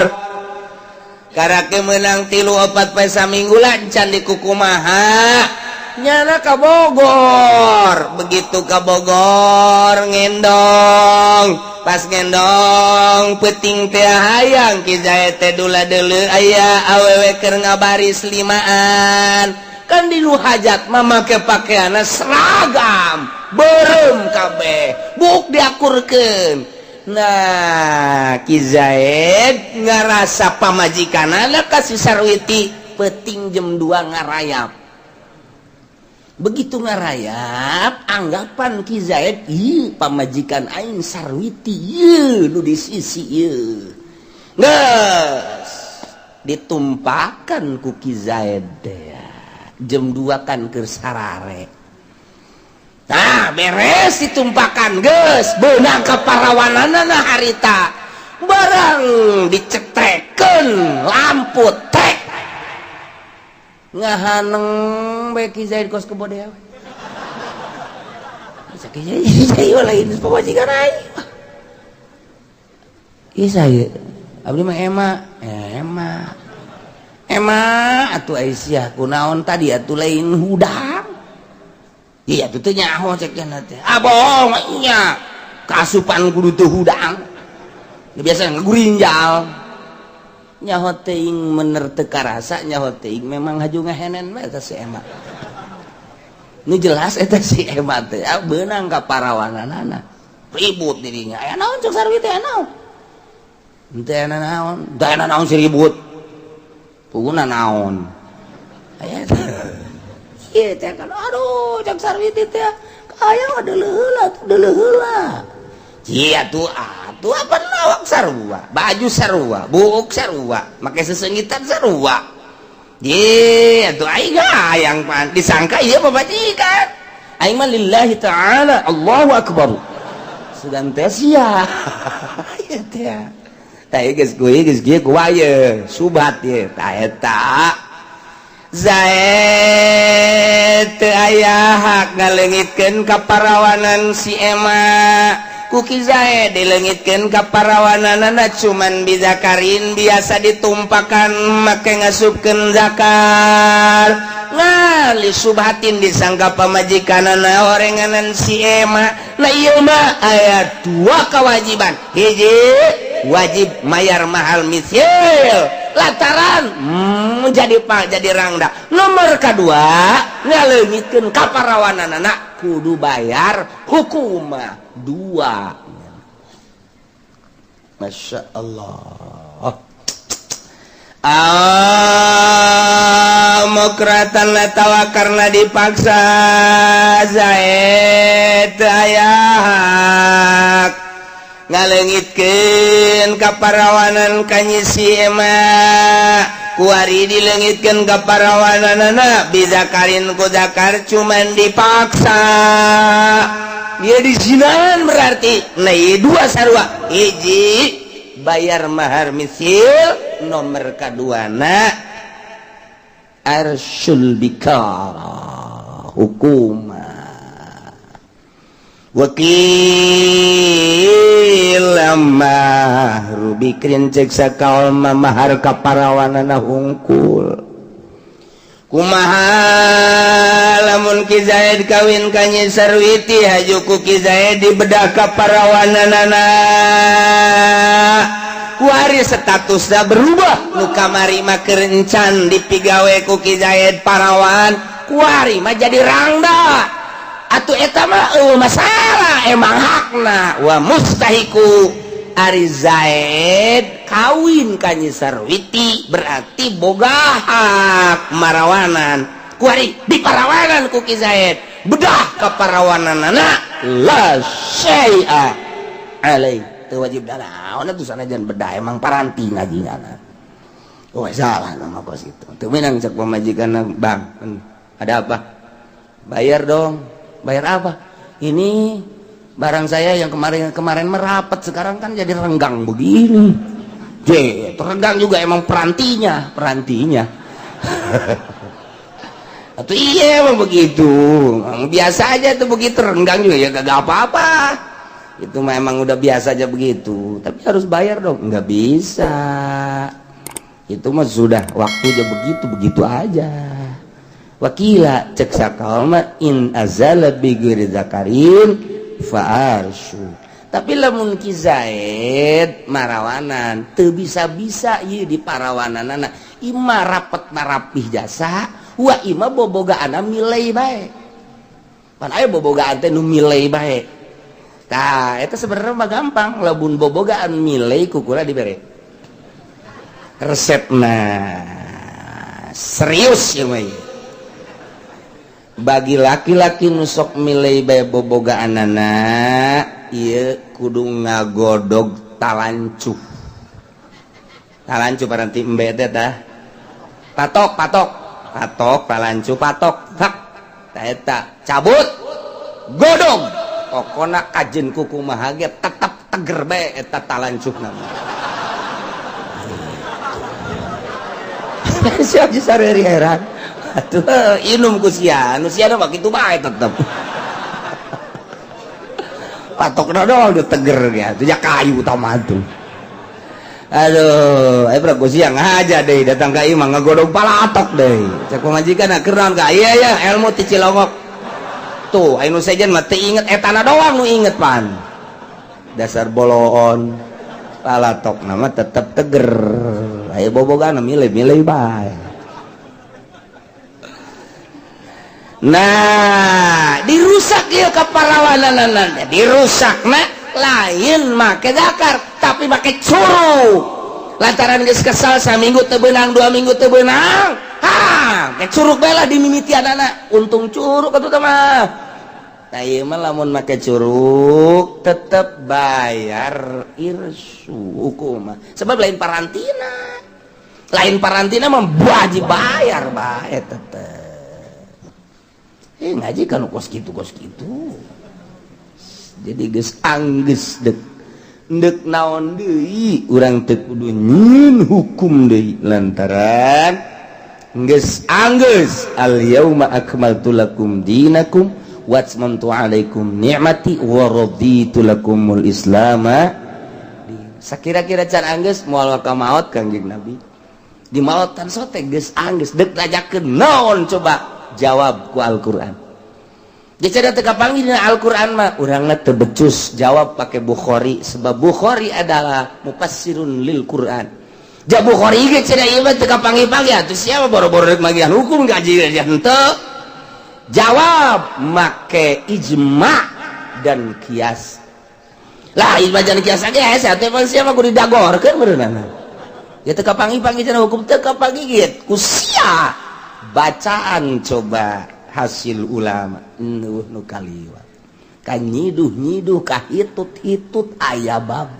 Karake meunang 3-4 poe saminggu encan di kukumaha nyana ka Bogor. Begitu ka Bogor ngendong. Pas ngendong peuting teh hayang Ki Zaid teh dula-deuleu aya awewe keur ngabaris limaan. Kan di nu hajat mah make pakaianna seragam, beureum kabeh, buk diakurkeun. Nah, Ki Zaid ngarasa pamajikanana ka si Sarwiti peuting jam 2 ngarayap. Begitu ngarayap anggapan Ki Zaid ieu pamajikan aing Sarwiti ieu nu di sisi ieu geus ditumpakan ku Ki Zaid jam 2 kan keur sarare. Nah beres ditumpakan geus beunang ka parawananna harita barang dicetrekeun lampu tek ngahaneng bae Ki Zaid kos kebo dewe. Bisa Ki Zaid lain pamajikan aing. Ieu saya abdi mah ema atuh Aisyah kunaon tadi atuh lain hudang. Iya atuh teh nyaho cek cenah teh. Ah bohong nya. Kasupan kudu teu hudang. Biasa ngagurinjal. nyaho teuing mener teu karasa nyaho teuing memang haju ngahenen we eta si Ema nu jelas eta si Ema teh beunang ka parawananana ribut dirinya aya naon cek sarwi teh naon teu naon si ribut puguna naon aya ieu teh kan aduh cek sarwi teh aya deuleuh heula cia tuh apa nawak sarua baju sarua buuk sarua make sesengitan sarua ye atuh aing hayang pan disangka ieu pamajikan aing mah lillahi taala Allahu akbar sugan teh sia ieu teh tah geus kieu ku ieu subat ye tah eta Zaid teu aya hak ngaleungitkeun ka parawanan si Ema kuki Zaid dileungitkeun ka parawananana cuman bizakarin biasa ditumpakan make ngasupkeun zakar ngali subhatin disangka pamajikanana orenganan si Ema na ieu mah aya 2 kewajiban hiji wajib mayar mahal misil lantaran jadi rangda nomor kedua ngaleungitkeun ka parawananana kudu bayar hukum 2 Masya Allah mukratan la tawa karena dipaksa Zaid aya hak ngaleungitkeun ka parawanan kanyisi Ema kuari dileungitkeun ka parawananana bizakarin ku zakar cuman dipaksa dia disinahan berarti nah 2 sarua hiji bayar mahar misil nomor kaduana arsyul bikara hukumah wakil mahru bikrin cek sakaul mahar kaparawanana hungkul kumaha lamun Ki Zaid kawin ka Nyi Sarwiti haju ku Ki Zaid dibedah kaparawananana kuari statusna berubah nu kamari mah keur encan dipigawe ku Ki Zaid parawan kuari mah jadi rangda atuh eta mah masalah emang hakna wa mustahiku ari Zaid kawin ka Nyi Sarwiti berarti boga hak marawanan kuari di parawanan ku Ki Zaid bedah ka parawananana la syai'a alai teu wajib naon atuh sanajan bedah emang paranti ngajinana oh salah nama kos itu teu meunang cek pamajikanna Bang ada apa bayar dong bayar apa ini barang saya yang kemarin merapat sekarang kan jadi renggang begini renggang juga emang perantinya atau iya emang begitu biasa aja tuh begitu renggang juga ya gak apa-apa itu memang udah biasa aja begitu tapi harus bayar dong nggak bisa itu mah sudah waktunya begitu aja wakila cek sakalma in azala bigiri zakarin fa'arshu tapi lamun Ki Zaid marawanan teu bisa-bisa ieu di parawananana ima rapet marapih jasa wa ima bobogaana milai bae pan aya bobogaan teh nu milai bae tah eta sebenarnya mah gampang lamun bobogaan milai kukula dibere resepna serius ya mah bagi laki-laki nusok milai bae bobogaanana ieu kudu ngagodog talancu paranti embe teh tah patok talancu patok hak tah eta cabut godog pokona kajen kuku mah ge tetep teger bae eta talancuna siap sareri heran atuh inum ku sia nu sia mah kitu bae tetep patokna doang udah teger ya tuh kayu utama tuh aduh ayo pra ku sia ngaja deui datang ka imah ngagodog palatok deui cek pamajikan keur naon ka iya ya ilmu ti Cilongok tuh anu sejen mah teu inget etana doang nu inget pan dasar boloon palatok nama tetep teger aya bobogan milih-milih bae. Nah dirusak ya kaparawananana, dirusakna lain make dakar tapi make curug lantaran geus kesal saminggu teu beunang 2 minggu teu beunang make curug bae lah dimimitianana untung curug atuh teh mah. Nah ieu mah lamun make curug tetep bayar irsu hukum sebab lain parantina mah wajib bayar bae tetep. Ngaji kan kos gitu jadi geus anggeus dek naon deui urang teu kudu nyieun hukum deui lantaran geus anggeus al yauma akmaltu lakum dinakum wa atmamtu alaikum ni'mati wa raditu lakumul islama. Sakira-kira can anggeus moal ka maot Kangjeng Nabi di maotan sote geus anggeus dek rajakeun naon coba jawab ku Al-Quran. Dia cerita teka panggil dina Al-Quran mah urangna teu becus jawab pakai Bukhari sebab Bukhari adalah mufassirun lil Quran. Ja Bukhari ge cenah ieu mah teu kapanggih-panggih atuh siapa boro-boro rek magian hukum gaji dia henteu. Jawab make ijma dan kias. Lah ijma dan kias ge asa teh siapa kudu didagorkeun beunana. Ya teu kapanggih-panggih cenah hukum teu kapanggih ku sia. Bacaan coba hasil ulama nu kaliwa ka nyiduh ka hitut aya bab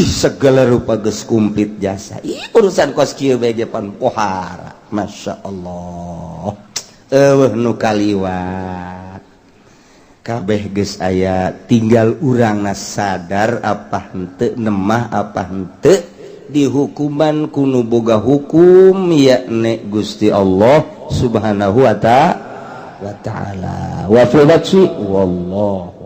segala rupa geus kumplit jasa urusan kos kieu bae pan pohara masyaallah nu kaliwat kabeh geus aya tinggal urangna sadar apa henteu nemah apa henteu di hukuman kunu boga hukum yakni Gusti Allah subhanahu wa ta'ala wa fil wallahu